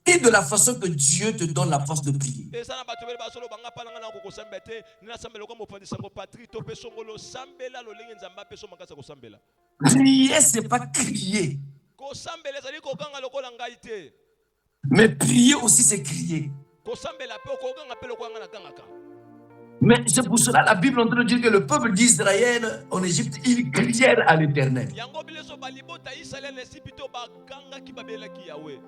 Et de la façon que Dieu te donne la force de prier. Prier, ce n'est pas crier. Mais prier aussi, c'est crier. kosambela pe okoganga pe lokwanga na gangaka. Mais c'est pour cela la Bible est en train de dire que le peuple d'Israël en Égypte, ils crièrent à l'Éternel. Yango bileso balibota Israël esipito baganga ki babelaki Yahweh.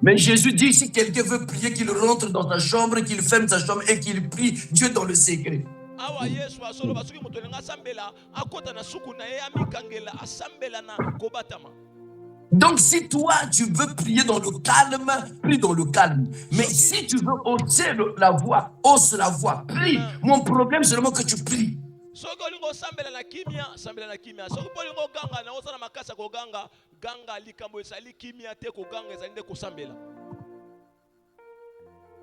Mais Jésus dit, si quelqu'un veut prier, qu'il rentre dans sa chambre, qu'il ferme sa chambre et qu'il prie Dieu dans le secret. Awa Yesu asolo basuki moto lenga sambela akota na suku na ye amikangela asambela na kobatama. Donc si toi tu veux prier dans le calme, prie dans le calme. Mais si tu veux hausser la voix, hausse la voix, prie. Mon problème c'est seulement que tu pries. Soki olingo sambela na kimia, sambela na kimia. Soki olingo ganga na osana makasa ko ganga, ganga likambo esali kimia te ko ganga ezali nde ko sambela.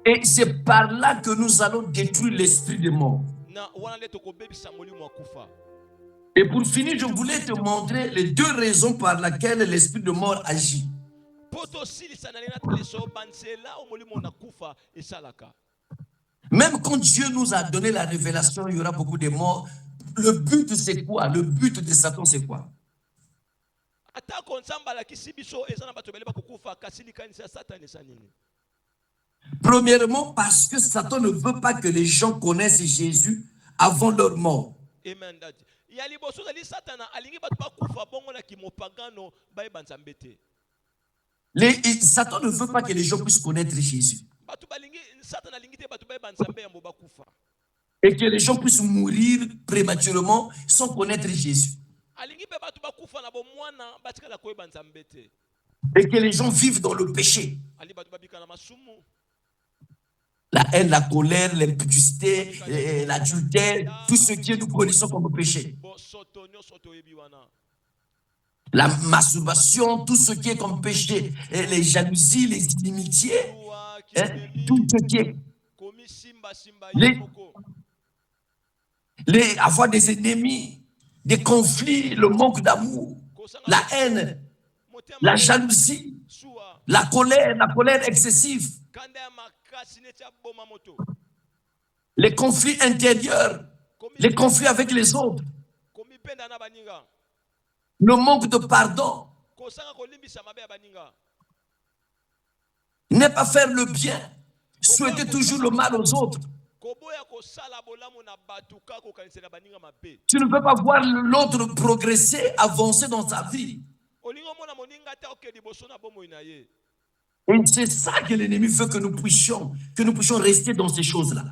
Et c'est par là que nous allons détruire l'esprit de mort. Na wana nde tokobebisa molimo wa kufa. Et pour finir, je voulais te montrer les deux raisons par lesquelles l'esprit de mort agit. Même quand Dieu nous a donné la révélation, il y aura beaucoup de morts. Le but, c'est quoi? Le but de Satan, c'est quoi? Premièrement, parce que Satan ne veut pas que les gens connaissent Jésus avant leur mort. Amen. Satan ne veut pas que les gens puissent connaître Jésus. Et que les gens puissent mourir prématurément sans connaître Jésus. Et que les gens vivent dans le péché. La haine, la colère, l'impudicité, l'adultère, tout ce que nous connaissons comme péché. La masturbation, tout ce qui est comme péché, les jalousies, les inimitiés, tout ce qui est. Avoir des ennemis, des conflits, le manque d'amour, la haine, la jalousie, la colère excessive. Les conflits intérieurs, les conflits avec les autres, le manque de pardon, ne pas faire le bien, souhaiter toujours le mal aux autres. Tu ne peux pas voir l'autre progresser, avancer dans sa vie. Et c'est ça que l'ennemi veut que nous puissions rester dans ces choses-là.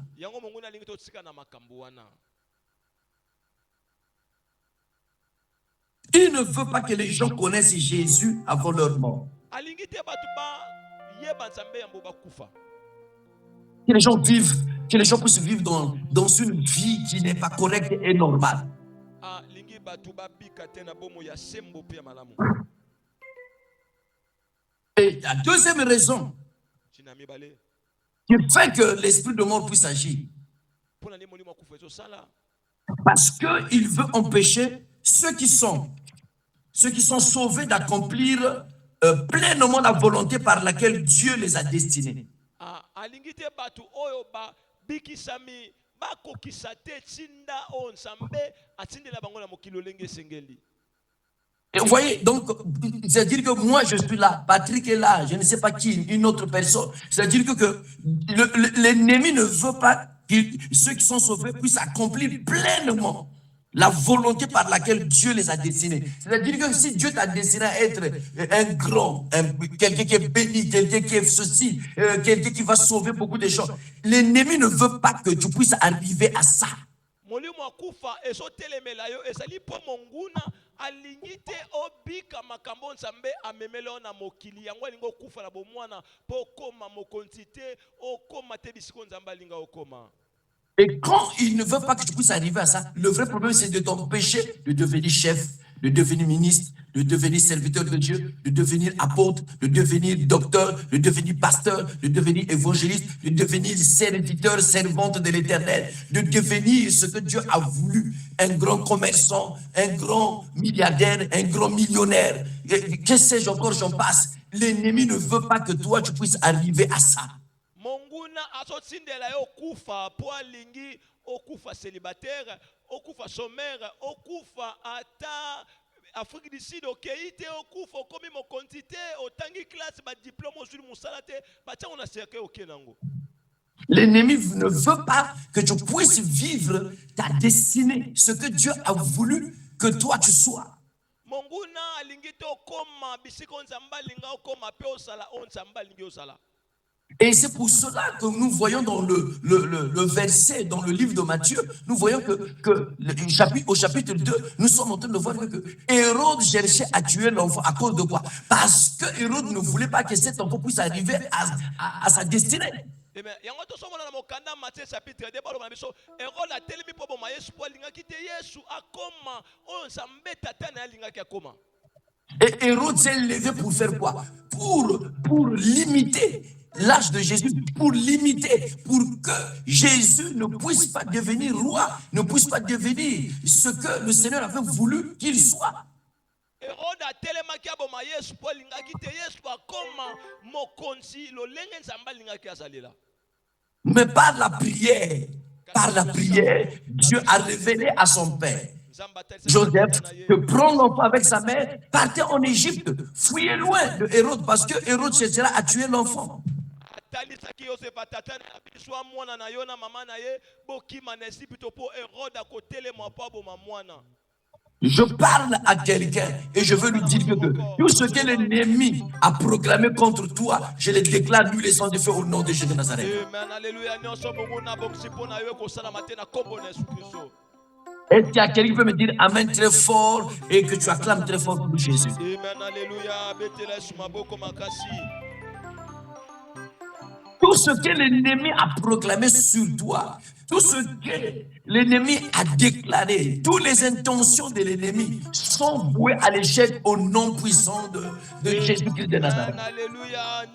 Il ne veut pas que les gens connaissent Jésus avant leur mort. Que les gens puissent vivre dans une vie qui n'est pas correcte et normale. Et la deuxième raison qui fait que l'esprit de mort puisse agir, parce qu'il veut empêcher ceux qui sont sauvés d'accomplir pleinement la volonté par laquelle Dieu les a destinés. Et vous voyez, donc, c'est-à-dire que moi je suis là, Patrick est là, je ne sais pas qui, une autre personne. C'est-à-dire que l'ennemi ne veut pas que ceux qui sont sauvés puissent accomplir pleinement la volonté par laquelle Dieu les a destinés. C'est-à-dire que si Dieu t'a destiné à être un grand, quelqu'un qui est béni, quelqu'un qui est ceci, quelqu'un qui va sauver beaucoup de gens, l'ennemi ne veut pas que tu puisses arriver à ça. Et quand il ne veut pas que tu puisses arriver à ça, le vrai problème c'est de t'empêcher de devenir chef, de devenir ministre, de devenir serviteur de Dieu, de devenir apôtre, de devenir docteur, de devenir pasteur, de devenir évangéliste, de devenir serviteur, servante de l'Éternel, de devenir ce que Dieu a voulu, un grand commerçant, un grand milliardaire, un grand millionnaire. Que sais-je encore, j'en passe. L'ennemi ne veut pas que toi tu puisses arriver à ça. Okufa célibataire, okufa chômeur, okufa ata Afrique du Sud, okeite, okufa, okomi mo quantité, otangi classe, ba diplôme, ozuli musalate, ba tia on a cercle okenango. L'ennemi ne veut pas que tu puisses vivre ta destinée, ce que Dieu a voulu que toi tu sois. monguna alingi te okoma bisika oyo nzambe alinga okoma mpe osala oyo nzambe alingi osala. Et c'est pour cela que nous voyons dans le verset, dans le livre de Matthieu, nous voyons au chapitre 2, nous sommes en train de voir que Hérode cherchait à tuer l'enfant. À cause de quoi? Parce que Hérode ne voulait pas que cet enfant puisse arriver à sa destinée. yango tosomona na mokanda Matthieu chapitre 2 baloba na biso Hérode atelemi mpo boma Yesu mpo alingaki te Yesu akoma oyo nzambe tata na ye alingaki akoma. Et Hérode s'est levé pour faire quoi? Pour limiter l'âge de Jésus, pour que Jésus ne puisse pas devenir roi, ne puisse pas devenir ce que le Seigneur avait voulu qu'il soit. Hérode atelemaki aboma Yesu mpo alingaki te Yesu akoma mokonzi lolenge nzambe alingaki azalela. Mais par la prière, Dieu a révélé à son père Joseph de prendre l'enfant avec sa mère, partez en Égypte, fuyez loin de Hérode, parce que Hérode cherchera à tuer l'enfant. Je parle à quelqu'un et je veux lui dire que tout ce que l'ennemi a proclamé contre toi, je le déclare lui les sang de feu au nom de Jésus de Nazareth. Amen, alléluia. Est-ce qu'il y a quelqu'un qui peut me dire Amen très fort et que tu acclames très fort pour Jésus? Amen, alléluia. Tout ce que l'ennemi a proclamé sur toi, tout ce que l'ennemi a déclaré, toutes les intentions de l'ennemi sont vouées à l'échec au nom puissant de Jésus-Christ de Nazareth. Alléluia.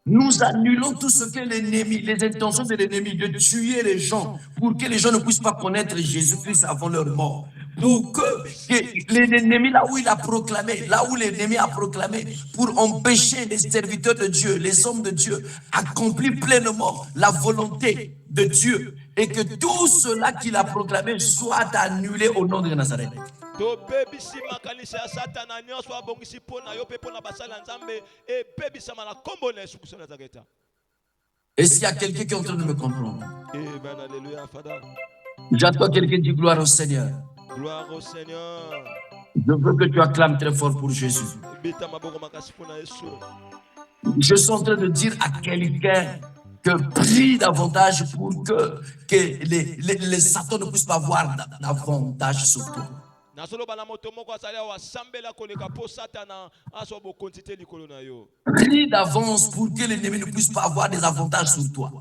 Nous annulons tout ce que l'ennemi, les intentions de l'ennemi de tuer les gens pour que les gens ne puissent pas connaître Jésus-Christ avant leur mort. Pour que l'ennemi, là où l'ennemi a proclamé, pour empêcher les serviteurs de Dieu, les hommes de Dieu, accomplir pleinement la volonté de Dieu et que tout cela qu'il a proclamé soit annulé au nom de Nazareth. Est-ce qu'il y a quelqu'un qui est en train de me comprendre? J'entends quelqu'un dire gloire au Seigneur. Gloire au Seigneur. Je veux que tu acclames très fort pour Jésus. Je suis en train de dire à quelqu'un que prie davantage pour que les Satan ne puissent pas avoir davantage sur toi. Prie d'avance pour que l'ennemi ne puisse pas avoir des avantages sur toi.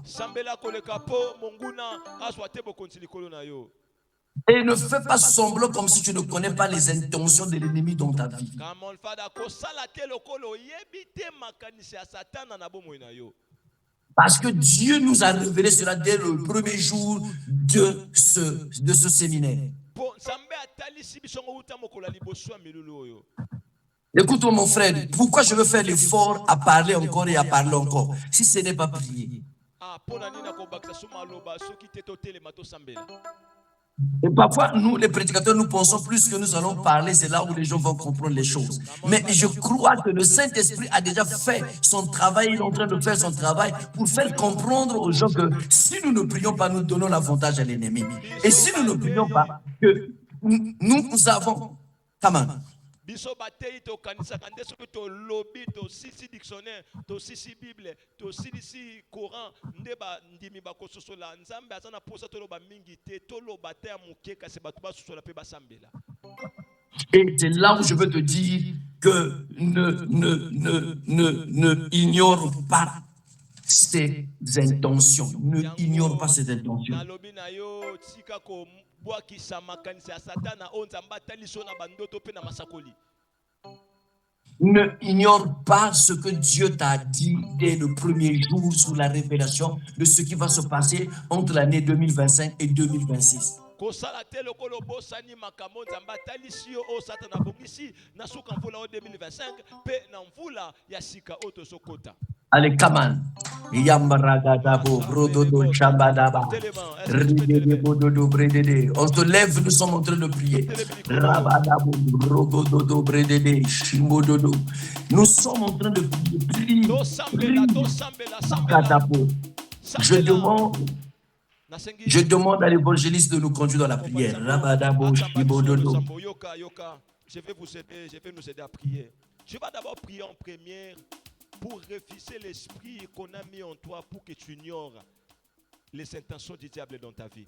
Et ne fais pas semblant comme si tu ne connais pas les intentions de l'ennemi dans ta vie. Parce que Dieu nous a révélé cela dès le premier jour de ce séminaire. Écoute-moi mon frère, pourquoi je veux faire l'effort à parler encore et à parler encore si ce n'est pas prier? Et parfois, nous, les prédicateurs, nous pensons plus que nous allons parler, c'est là où les gens vont comprendre les choses. Mais je crois que le Saint-Esprit a déjà fait son travail, il est en train de faire son travail pour faire comprendre aux gens que si nous ne prions pas, nous donnons l'avantage à l'ennemi. Et si nous ne prions pas, que nous avons... Comment? Biso batei to kanisaka nde soki to lobi to sisi dictionnaire to sisi bible to sisi coran nde ba ndimi ba kososola nzambe azana posa to loba mingi te to loba te ya muke kasi batu ba sosola pe basambela. Et c'est là où je veux te dire que ne ignore pas ses intentions. Ne ignore pas ses intentions. Nalobi na yo tika ko bwakisa makanisi ya satana o nzamba taliso na bandoto pe na masakoli. Ne ignore pas ce que Dieu t'a dit dès le premier jour sous la révélation de ce qui va se passer entre l'année 2025 et 2026. Kosala te lokolo bosani makambo nzamba talisi o satana bongisi na suka mvula o 2025 pe na mvula ya sika o tosokota. Allez, come on. Yambaradadabo, brododo, shabadaba. Ridedebododo, bredede. On se lève, nous sommes en train de prier. Rabadabo, rogododo, bredede, shimododo. Nous sommes en train de prier. Prie, Katapo. Je demande à l'évangéliste de nous conduire dans la prière. Rabadabo, shibododo. Je vais vous aider, je vais nous aider à prier. Je vais d'abord prier en première pour refuser l'esprit qu'on a mis en toi pour que tu ignores les intentions du diable dans ta vie.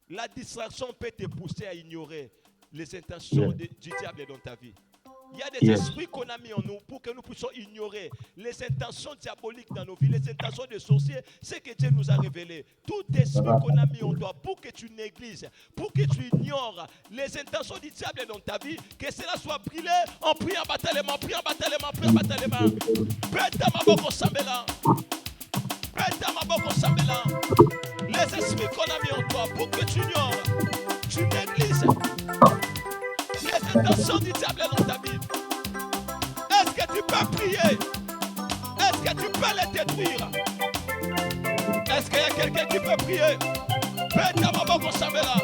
La distraction peut te pousser à ignorer les intentions du diable dans ta vie. Il y a des esprits qu'on a mis en nous pour que nous puissions ignorer les intentions diaboliques dans nos vies, les intentions des sorciers, ce que Dieu nous a révélé. Tout esprit qu'on a mis en toi pour que tu négliges, pour que tu ignores les intentions du diable dans ta vie, que cela soit brûlé en priant bataillement, priant bataillement, priant bataillement. Pète ma boko sambela. Pète ma boko sambela. Les esprits qu'on a mis en toi pour que tu ignores, tu négliges les intentions du diable dans ta vie. Est-ce que tu peux prier? Est-ce que tu peux les détruire? Est-ce qu'il y a quelqu'un qui peut prier? Pète ma boko sambela.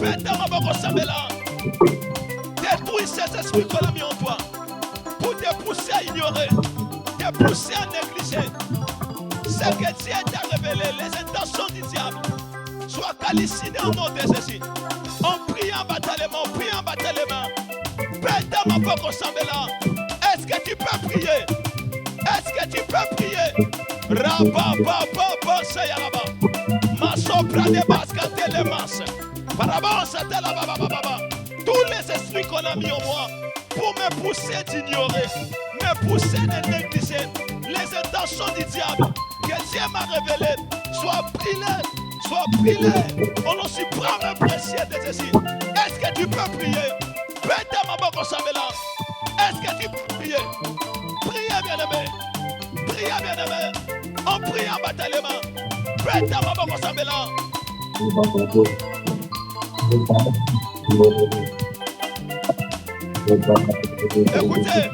Pète ma boko sambela. Détruis ces esprits qu'on a mis en toi pour te pousser à ignorer, te pousser à négliger ce que Dieu t'a révélé, les intentions du diable. Sois calciné au nom de Jésus. En priant bataillement, priant bataillement. Pète ma boko sambela. Est-ce que tu peux prier? Est-ce que tu peux prier? Rabba, sayaraba. Masopra de bascate les masses. Parabansa de la baba. Tous les esprits qu'on a mis en moi pour me pousser d'ignorer, me pousser de négliger les intentions du diable que Dieu m'a révélé, soient brûlés. Sois brûlé au nom suprême précieux de Jésus. Est-ce que tu peux prier? Pète ma boko sambela. Est-ce que tu peux prier? Priez bien-aimé. Priez bien-aimé. En priant bataillement. Pète ma boko sambela. Écoutez,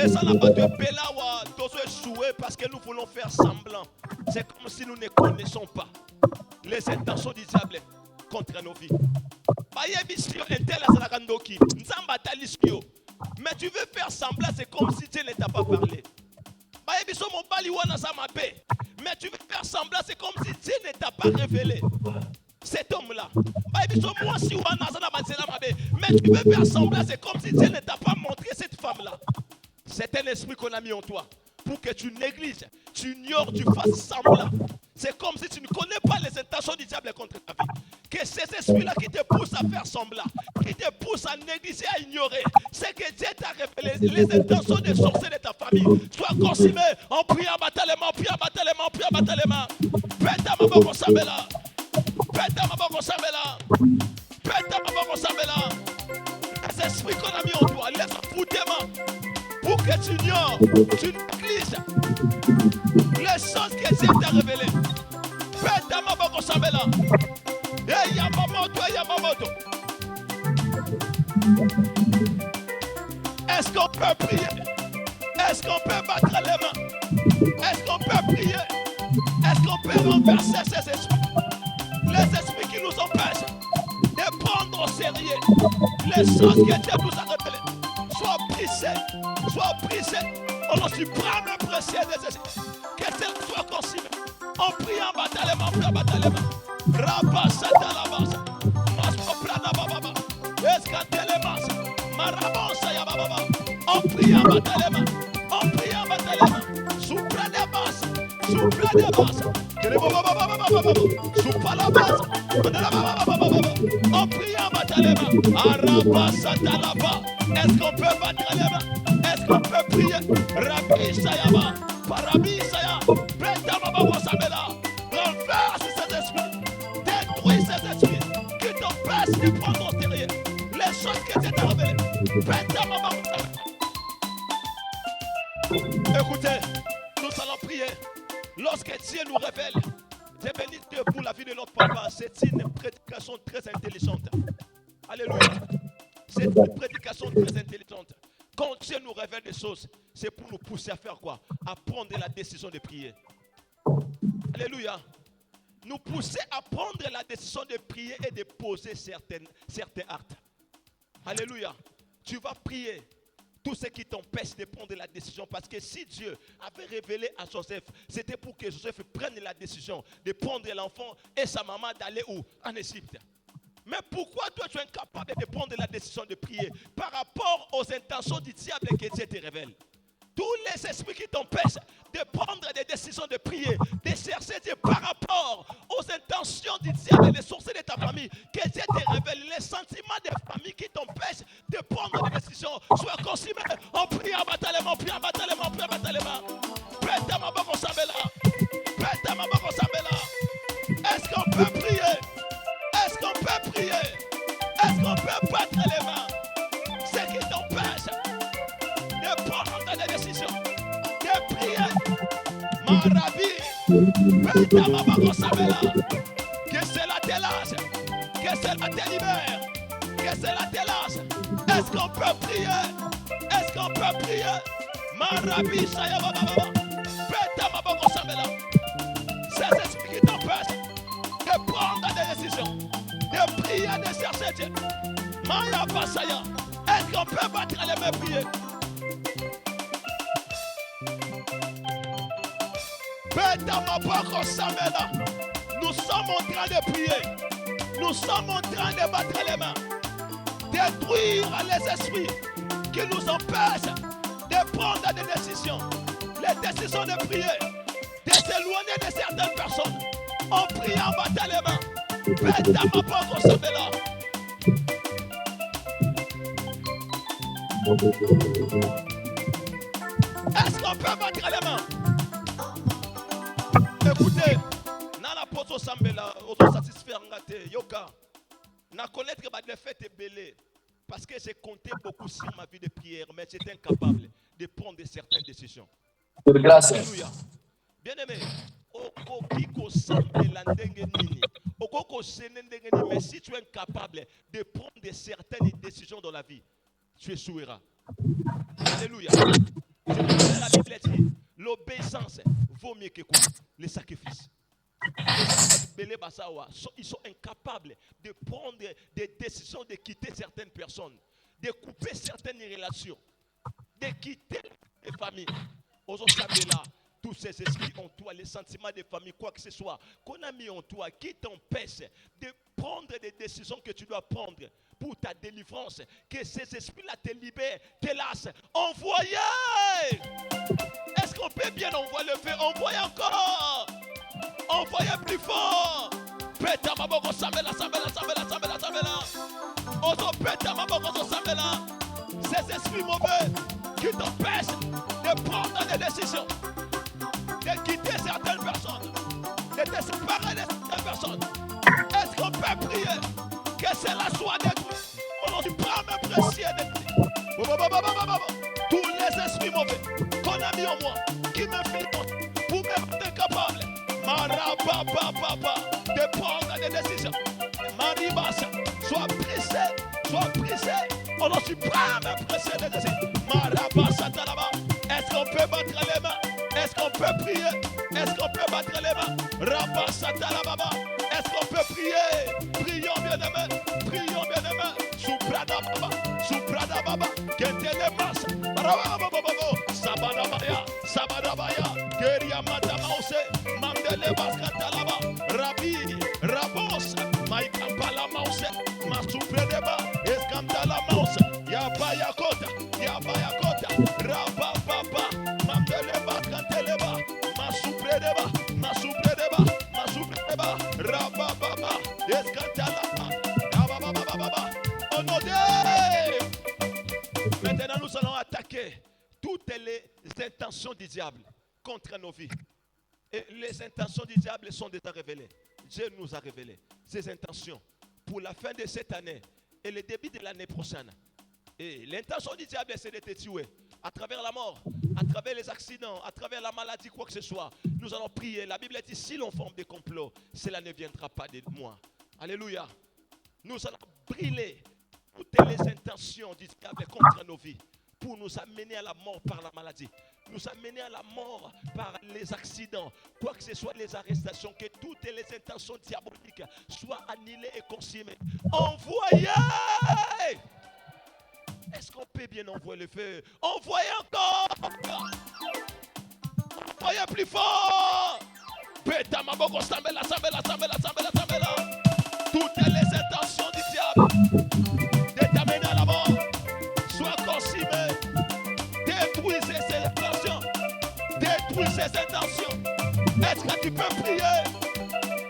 et ça n'a pas de pélawa d'oser jouer parce que nous voulons faire semblant. C'est comme si nous ne connaissons pas les intentions du diable contre nos vies. Mais tu veux faire semblant, c'est comme si Dieu ne t'a pas parlé. Mais tu veux faire semblant, c'est comme si Dieu ne t'a pas révélé cet homme-là. Mais tu veux faire semblant, c'est comme si Dieu ne t'a pas montré cette femme-là. C'est un esprit qu'on a mis en toi pour que tu négliges, tu ignores, tu fasses semblant. C'est comme si tu ne connais pas les intentions du diable contre ta vie. Que ces esprits-là qui te poussent à faire semblant, qui te poussent à négliger, à ignorer, c'est que Dieu t'a révélé les intentions des sorciers de ta famille. Sois consumé en priant bataillement, priant bataillement, priant bataillement. Pète ma boko sambela. Pète ma boko sambela. Pète ma boko sambela. Les esprits qu'on a mis en toi, les affoutements, pour que tu ignores, tu négliges les choses que Dieu t'a révélées. Pète ma boko sambela. Hey, Yamamoto, Yamamoto. Est-ce qu'on peut prier? Est-ce qu'on peut battre les mains? Est-ce qu'on peut prier? Est-ce qu'on peut renverser ces esprits? Les esprits qui nous empêchent de prendre au sérieux les choses que Dieu nous a révélées. Sois brisé au nom suprême précieux de Jésus. Que cela soit consumé en priant bataillement, priant bataillement. Rabasata la base, Masoprana baba, Escatelemas, Marabosa ya baba, en priant bataillement, Soupra de base, Soupa la base, en priant bataillement, Arabasata la base. Est-ce qu'on peut battre les mains? Est-ce qu'on peut prier? Rabbi Sayaba, Parabi Saya, Preta Baba Sabela, renverse ces esprits. Détruis ces esprits qui t'empêchent de prendre au sérieux les choses que Dieu t'a révélées. Écoutez, nous allons prier. Lorsque Dieu nous révèle, Dieu bénit Dieu pour la vie de notre papa. C'est une prédication très intelligente. Alléluia. C'est une prédication très intelligente. Quand Dieu nous révèle des choses, c'est pour nous pousser à faire quoi? À prendre la décision de prier. Alléluia. Nous pousser à prendre la décision de prier et de poser certains actes. Alléluia. Tu vas prier tout ce qui t'empêche de prendre la décision. Parce que si Dieu avait révélé à Joseph, c'était pour que Joseph prenne la décision de prendre l'enfant et sa maman d'aller où? En Égypte. Mais pourquoi toi tu es incapable de prendre la décision de prier par rapport aux intentions du diable que Dieu te révèle? Tous les esprits qui t'empêchent de prendre des décisions de prier, de chercher Dieu par rapport aux intentions du diable et des sources de ta famille, que Dieu te révèle les sentiments des familles qui t'empêchent de prendre des décisions. Sois consumé, on prie en batalement, on prie en batalement, on prie en batalement. Pète ma boque au sabela. Pète ma boque au sabela. Est-ce qu'on peut prier? Est-ce qu'on peut prier? Est-ce qu'on peut battre les mains? Ce qui t'empêche de prendre des décisions, de prier. Marabi, pète ma boque au sabela. Que cela te lâche, que cela te libère, que cela te lâche. Est-ce qu'on peut prier? Est-ce qu'on peut prier? Marabi, Shaya Baba, pète ma boque au sabela. Ces esprits qui t'empêchent de prendre des décisions, de prier, de chercher Dieu. Maya Basaya, est-ce qu'on peut battre les mains prier? Nous sommes en train de prier. Nous sommes en train de battre les mains. Détruire les esprits qui nous empêchent de prendre des décisions. Les décisions de prier, de s'éloigner de certaines personnes. On prie en battant les mains. Est-ce qu'on peut battre les mains? Écoutez, Nana Poto Sambela, auto satisfaire ngate, Yoka. Na connaître que ma défaite est belée. Parce que j'ai compté beaucoup sur ma vie de prière, mais j'étais incapable de prendre certaines décisions. Grâce. Alléluia. Bien-aimé, mais si tu es incapable de prendre certaines décisions dans la vie, tu échoueras. Alléluia. La Bible dit, l'obéissance vaut mieux que quoi? Les sacrifices. Ils sont incapables de prendre des décisions de quitter certaines personnes, de couper certaines relations, de quitter les familles. Aujourd'hui, là, tous ces esprits en toi, les sentiments des familles, quoi que ce soit, qu'on a mis en toi, qui t'empêche de prendre des décisions que tu dois prendre pour ta délivrance, que ces esprits-là te libèrent, te lassent. Envoyez! Est-ce qu'on peut bien envoyer le feu? Envoyez encore! Envoyez plus fort! Pète ma boque, Samela. Oso pète ma boque, Samela. Ces esprits mauvais qui t'empêchent de prendre des décisions, de quitter certaines personnes, de te séparer de certaines personnes. Est-ce qu'on peut prier que cela soit détruit? On ne pas me précieux détruit. Tous les esprits mauvais qu'on a mis en moi, qui m'influencent pour me rendre incapable, de prendre des décisions. Maribas, sois pressé. On ne pas me pressé des décisions. Est-ce qu'on peut battre les mains? Est-ce qu'on peut prier? Est-ce qu'on peut battre les mains? Rabasatalababa. Est-ce qu'on peut prier? Prions bien-aimés. Suprada baba. Ketele mas. Sabadabaya. Geria matamause. Mandele baskatalaba. Rabi. Rabos. Maikampala mause. Masupredeba. Eskantala mause. Yabaya kota. Rababa. Mandele baskanteleba. Masupredeba. Rababa. Eskantala. Maintenant, nous allons attaquer toutes les intentions du diable contre nos vies. Et les intentions du diable sont déjà révélées. Dieu nous a révélé ces intentions pour la fin de cette année et le début de l'année prochaine. Et l'intention du diable, c'est de te tuer à travers la mort, à travers les accidents, à travers la maladie, quoi que ce soit. Nous allons prier. La Bible dit, si l'on forme des complots, cela ne viendra pas de moi. Alléluia. Nous allons brûler toutes les intentions du diable contre nos vies pour nous amener à la mort par la maladie, nous amener à la mort par les accidents, quoi que ce soit les arrestations, que toutes les intentions diaboliques soient annihilées et consumées. Envoyez! Est-ce qu'on peut bien envoyer le feu? Envoyez encore! Envoyez plus fort! Péta ma boko, sambela. Toutes les intentions du diable de t'amener à la mort soient consumées. Détruisez ces intentions. Est-ce que tu peux prier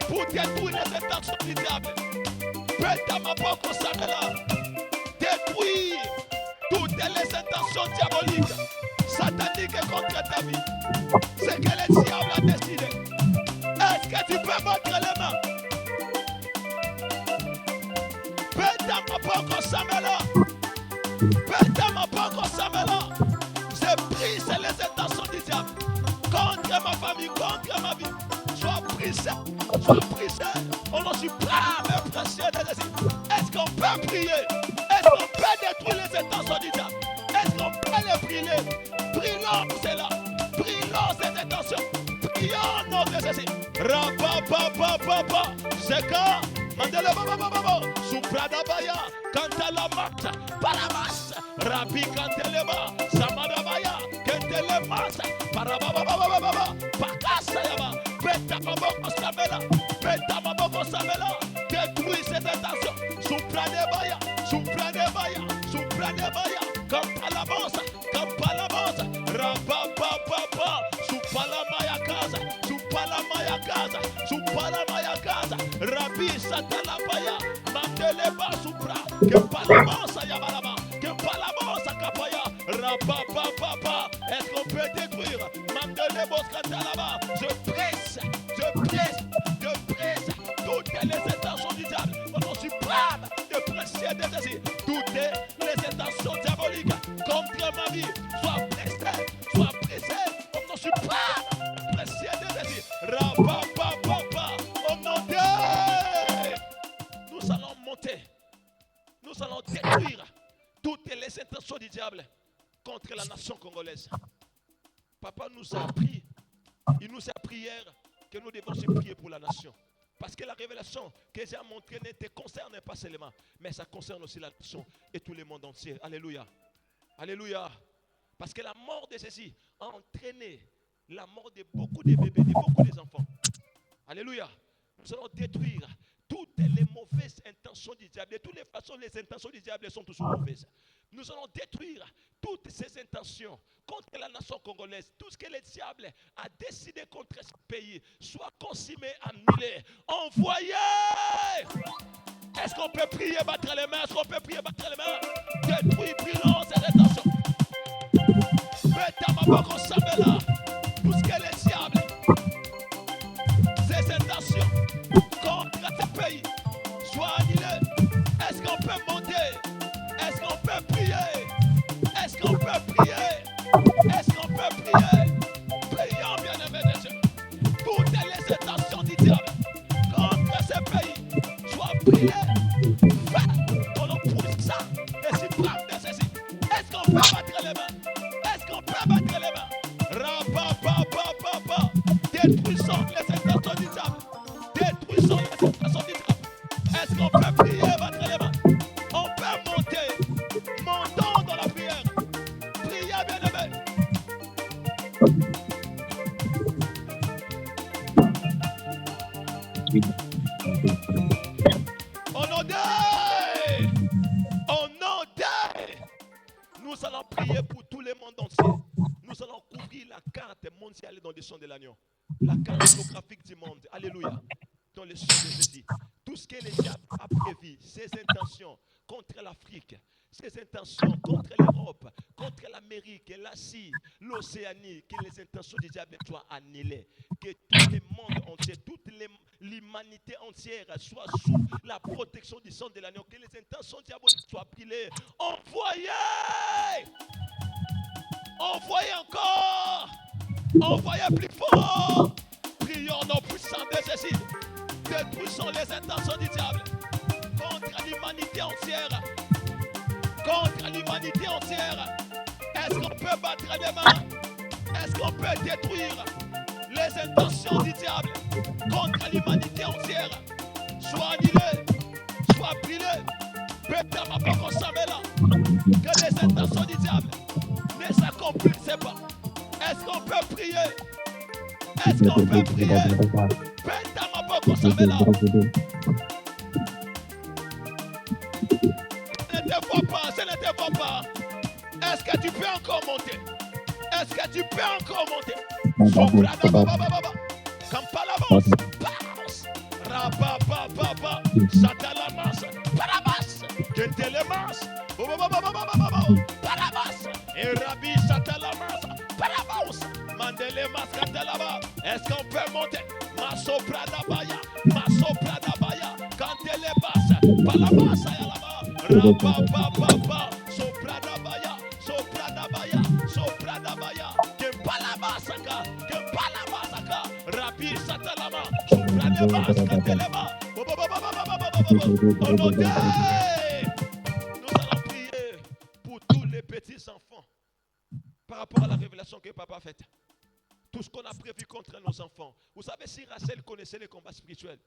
pour détruire les intentions du diable? Péta ma boko, sambela. Détruire toutes les intentions diaboliques, sataniques contre ta vie. C'est que le diable a décidé. Est-ce que tu peux mettre les mains? Je brise les intentions du diable contre ma famille, contre ma vie. Sois brisé. On n'en suit pas, mes précieux de Jésus. Est-ce qu'on peut prier? Est-ce qu'on peut détruire les intentions du diable? Est-ce qu'on peut les brûler? Brûlons cela. Brûlons ces intentions. Prions notre Jésus. Rapapapapapa. Zeka. Mandela baba. Supradabaya. Kantalamat. Paramas. Rabi kanteleba. Samadabaya. Kentelemas. Parabababababa. Pakasayaba. Betamaboko Samela. Détruis ces intentions. Supradabaya. Kampalamosa. Rapapapapa. Supalamaya casa. Rabi satalabaya. Mandeleba supra. Kempalamosa yabalaba. Kempalamosa kapaya. Rapapapapa. Est-ce qu'on peut détruire? Mandelebo skatalaba. Je presse toutes les intentions du diable. Au nom suprême de précieux de Jésus. Toutes les intentions diaboliques contre ma vie. Sois pressé. Au nom suprême précieux de Jésus. Rapapapapa. Au nom de nous allons monter. Nous allons détruire toutes les intentions du diable contre la nation congolaise. Papa nous a appris, il nous a appris hier que nous devons se prier pour la nation. Parce que la révélation que j'ai montrée ne te concerne pas seulement, mais ça concerne aussi la nation et tout le monde entier. Alléluia. Parce que la mort de Jésus a entraîné la mort de beaucoup de bébés, de beaucoup d'enfants. Alléluia. Nous allons détruire toutes les mauvaises intentions du diable. De toutes les façons, les intentions du diable sont toujours mauvaises. Nous allons détruire toutes ces intentions contre la nation congolaise. Tout ce que le diable a décidé contre ce pays soit consumé, annulé, envoyé. Est-ce qu'on peut prier, battre les mains? Détruire, brûlons ces intentions. Betamaboko Samela. Tout ce que le diable, ces intentions contre ce pays soit annulé. Est-ce qu'on peut monter? Est-ce qu'on peut prier? Prions, bien-aimés de Dieu. Toutes les intentions du diable contre ce pays soient priées. Au nom puissant et suprême de Jésus. Est-ce qu'on peut battre les mains? Rapapapapapa. Détruisons les intentions du diable. Est-ce qu'on peut prier, battre les mains? On peut monter. Montons dans la prière. Priez, bien-aimés. Au nom de nous allons prier pour tout le monde entier. Nous allons couvrir la carte mondiale dans le sang de l'agneau. La carte géographique du monde. Alléluia. Dans le sang de Jésus. Tout ce que le diable a prévu, ses intentions contre l'Afrique, ses intentions contre l'Europe, contre l'Amérique, l'Asie, l'Océanie, que les intentions du diable soient annulées. Que tout le monde entier, toute l'humanité entière soit sous la protection du sang de l'agneau. Que les intentions diaboliques soient brûlées. Envoyez encore. Envoyez plus fort. Prions nos puissants de Jésus. Détruisons les intentions du diable contre l'humanité entière. contre l'humanité entière. Est-ce qu'on peut battre les mains? Est-ce qu'on peut détruire les intentions du diable contre l'humanité entière? Soit annulé, soit brûlé. Que les intentions du diable ne s'accomplissent pas. Est-ce qu'on peut prier? Est-ce qu'on peut prier? Ne te vois pas, ce ne te voit pas. Est-ce que tu peux encore monter? Est-ce que tu peux encore monter? Kampalabos, Paros, Rabababa, Satalamas, Parabas, Gentelemas, Parabas, et Rabbi Satalamas, Parabos, Mandelemas, Katalaba. Est-ce qu'on peut monter? Masopradabaya, Cantelebas, Palabas, Ayalaba, Rabababa, Sopradabaya, Kempalabasaka, Rabbi Satalama, Sopradabas, Canteleba, Nous allons prier pour tous les petits enfants par rapport à la révélation que papa a faite. Tout ce qu'on a prévu contre nos enfants. Vous savez, si Rachel connaissait les combats spirituels,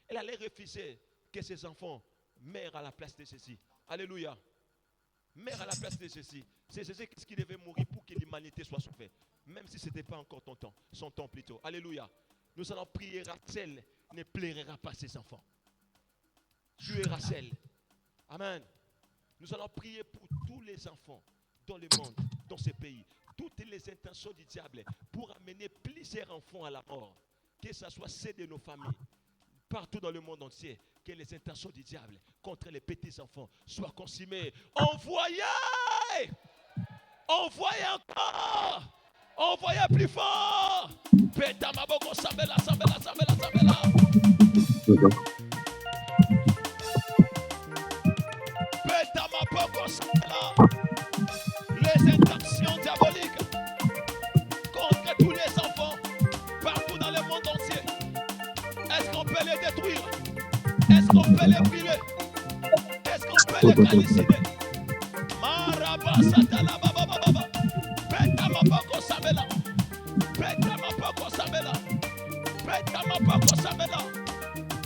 elle allait refuser que ses enfants meurent à la place de Jésus. Alléluia. Meurent à la place de Jésus. C'est Jésus qui devait mourir pour que l'humanité soit sauvée. Même si ce n'était pas encore ton temps, son temps plutôt. Alléluia. Nous allons prier, Rachel ne plaira pas ses enfants. Dieu est Rachel. Amen. Nous allons prier pour tous les enfants dans le monde, dans ce pays. Toutes les intentions du diable pour amener plusieurs enfants à la mort. Que ce soit ceux de nos familles, partout dans le monde entier. Que les intentions du diable contre les petits enfants soient consumées. Envoyez! Envoyez encore! Envoyez plus fort! Pétamaboko, Sambela. Pétamaboko, Sambela. Les intentions diaboliques contre tous les enfants partout dans le monde entier. Est-ce qu'on peut les détruire? Est-ce qu'on peut les brûler? Est-ce qu'on peut les calciner? Maraba Satala Baba. Pétamaboko Sabela.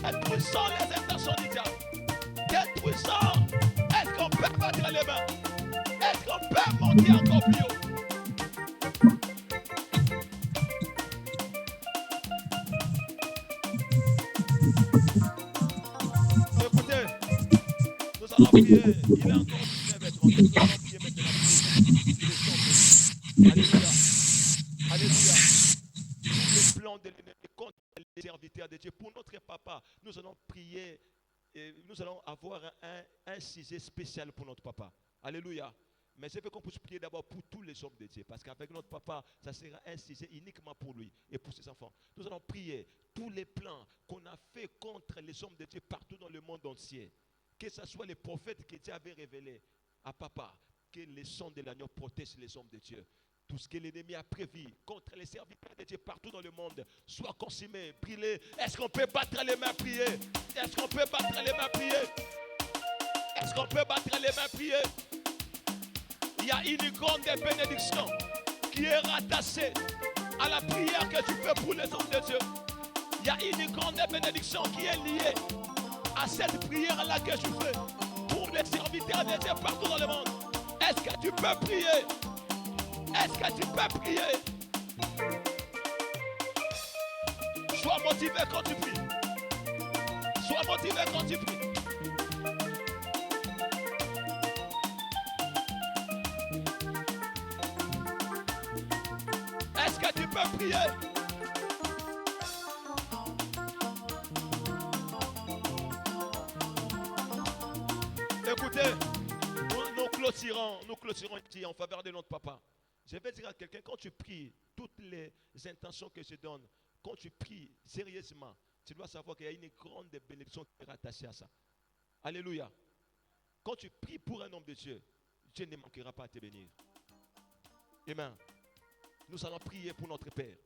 Détruisons les intentions du diable. Détruisons. Est-ce qu'on peut battre les mains? Est-ce qu'on peut monter encore plus haut? Écoutez, nous allons prier. Il est encore 19h30. Nous allons prier maintenant. Alléluia. Alléluia. Tous les plans de l'ennemi contre les serviteurs de Dieu. Pour notre papa, nous allons prier. Et nous allons avoir un sujet spécial pour notre papa. Alléluia. Mais je veux qu'on puisse prier d'abord pour tous les hommes de Dieu. Parce qu'avec notre papa, ça sera un sujet uniquement pour lui et pour ses enfants. Nous allons prier tous les plans qu'on a fait contre les hommes de Dieu partout dans le monde entier. Que ce soit les prophètes que Dieu avait révélés à papa. Que le sang de l'agneau protège les hommes de Dieu. Tout ce que l'ennemi a prévu contre les serviteurs de Dieu partout dans le monde soit consumé, brûlé. Est-ce qu'on peut battre les mains, prier? Est-ce qu'on peut battre les mains, prier? Est-ce qu'on peut battre les mains, prier? Il y a une grande bénédiction qui est rattachée à la prière que tu fais pour les hommes de Dieu. Il y a une grande bénédiction qui est liée à cette prière-là que tu fais pour les serviteurs de Dieu partout dans le monde. Est-ce que tu peux prier? Est-ce que tu peux prier? Sois motivé quand tu pries. Sois motivé quand tu pries. Est-ce que tu peux prier? Écoutez, nous clôturons ici en faveur de notre papa. Je vais dire à quelqu'un, quand tu pries, toutes les intentions que je donne, quand tu pries sérieusement, tu dois savoir qu'il y a une grande bénédiction qui est rattachée à ça. Alléluia. Quand tu pries pour un homme de Dieu, Dieu ne manquera pas à te bénir. Amen. Nous allons prier pour notre Père.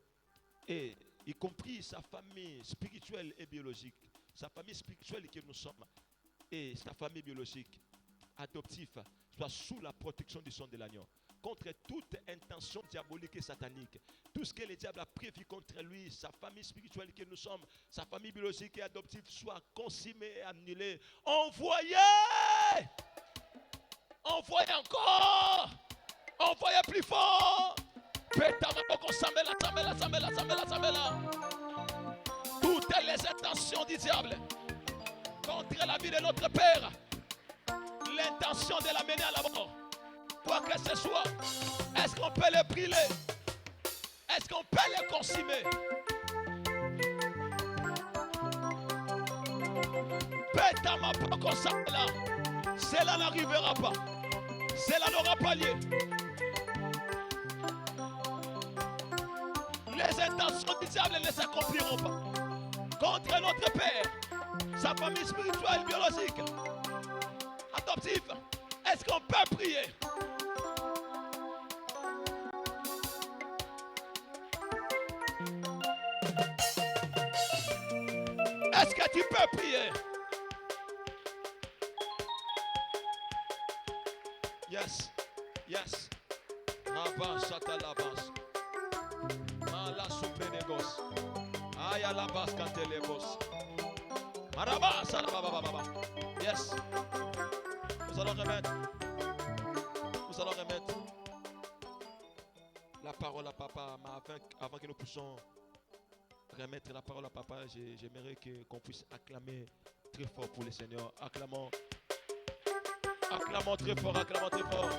Et y compris sa famille spirituelle et biologique. Sa famille spirituelle que nous sommes. Et sa famille biologique, adoptive. soit sous la protection du sang de l'agneau. Contre toute intention diabolique et satanique. Tout ce que le diable a prévu contre lui, sa famille spirituelle que nous sommes, sa famille biologique et adoptive, soit consumée et annulée. Envoyez! Envoyez encore! Envoyez plus fort! Toutes les intentions du diable contre la vie de notre Père, l'intention de l'amener à la mort, quoi que ce soit, est-ce qu'on peut les brûler? Est-ce qu'on peut les consumer? Cela n'arrivera pas. Cela n'aura pas lieu. Les intentions du diable ne s'accompliront pas. Contre notre Père, sa famille spirituelle, biologique, adoptive, est-ce qu'on peut prier? Est-ce que tu peux prier? Yes, yes. Abba, chata la bas. Mala soupe négoce. Aïe à la bas quand elle est bosse. Maraba, salababa. Yes. Nous allons remettre la parole à papa. Mais avant que nous puissions remettre la parole à papa, j'aimerais qu'on puisse acclamer très fort pour le Seigneur. Acclamons très fort, acclamons très fort.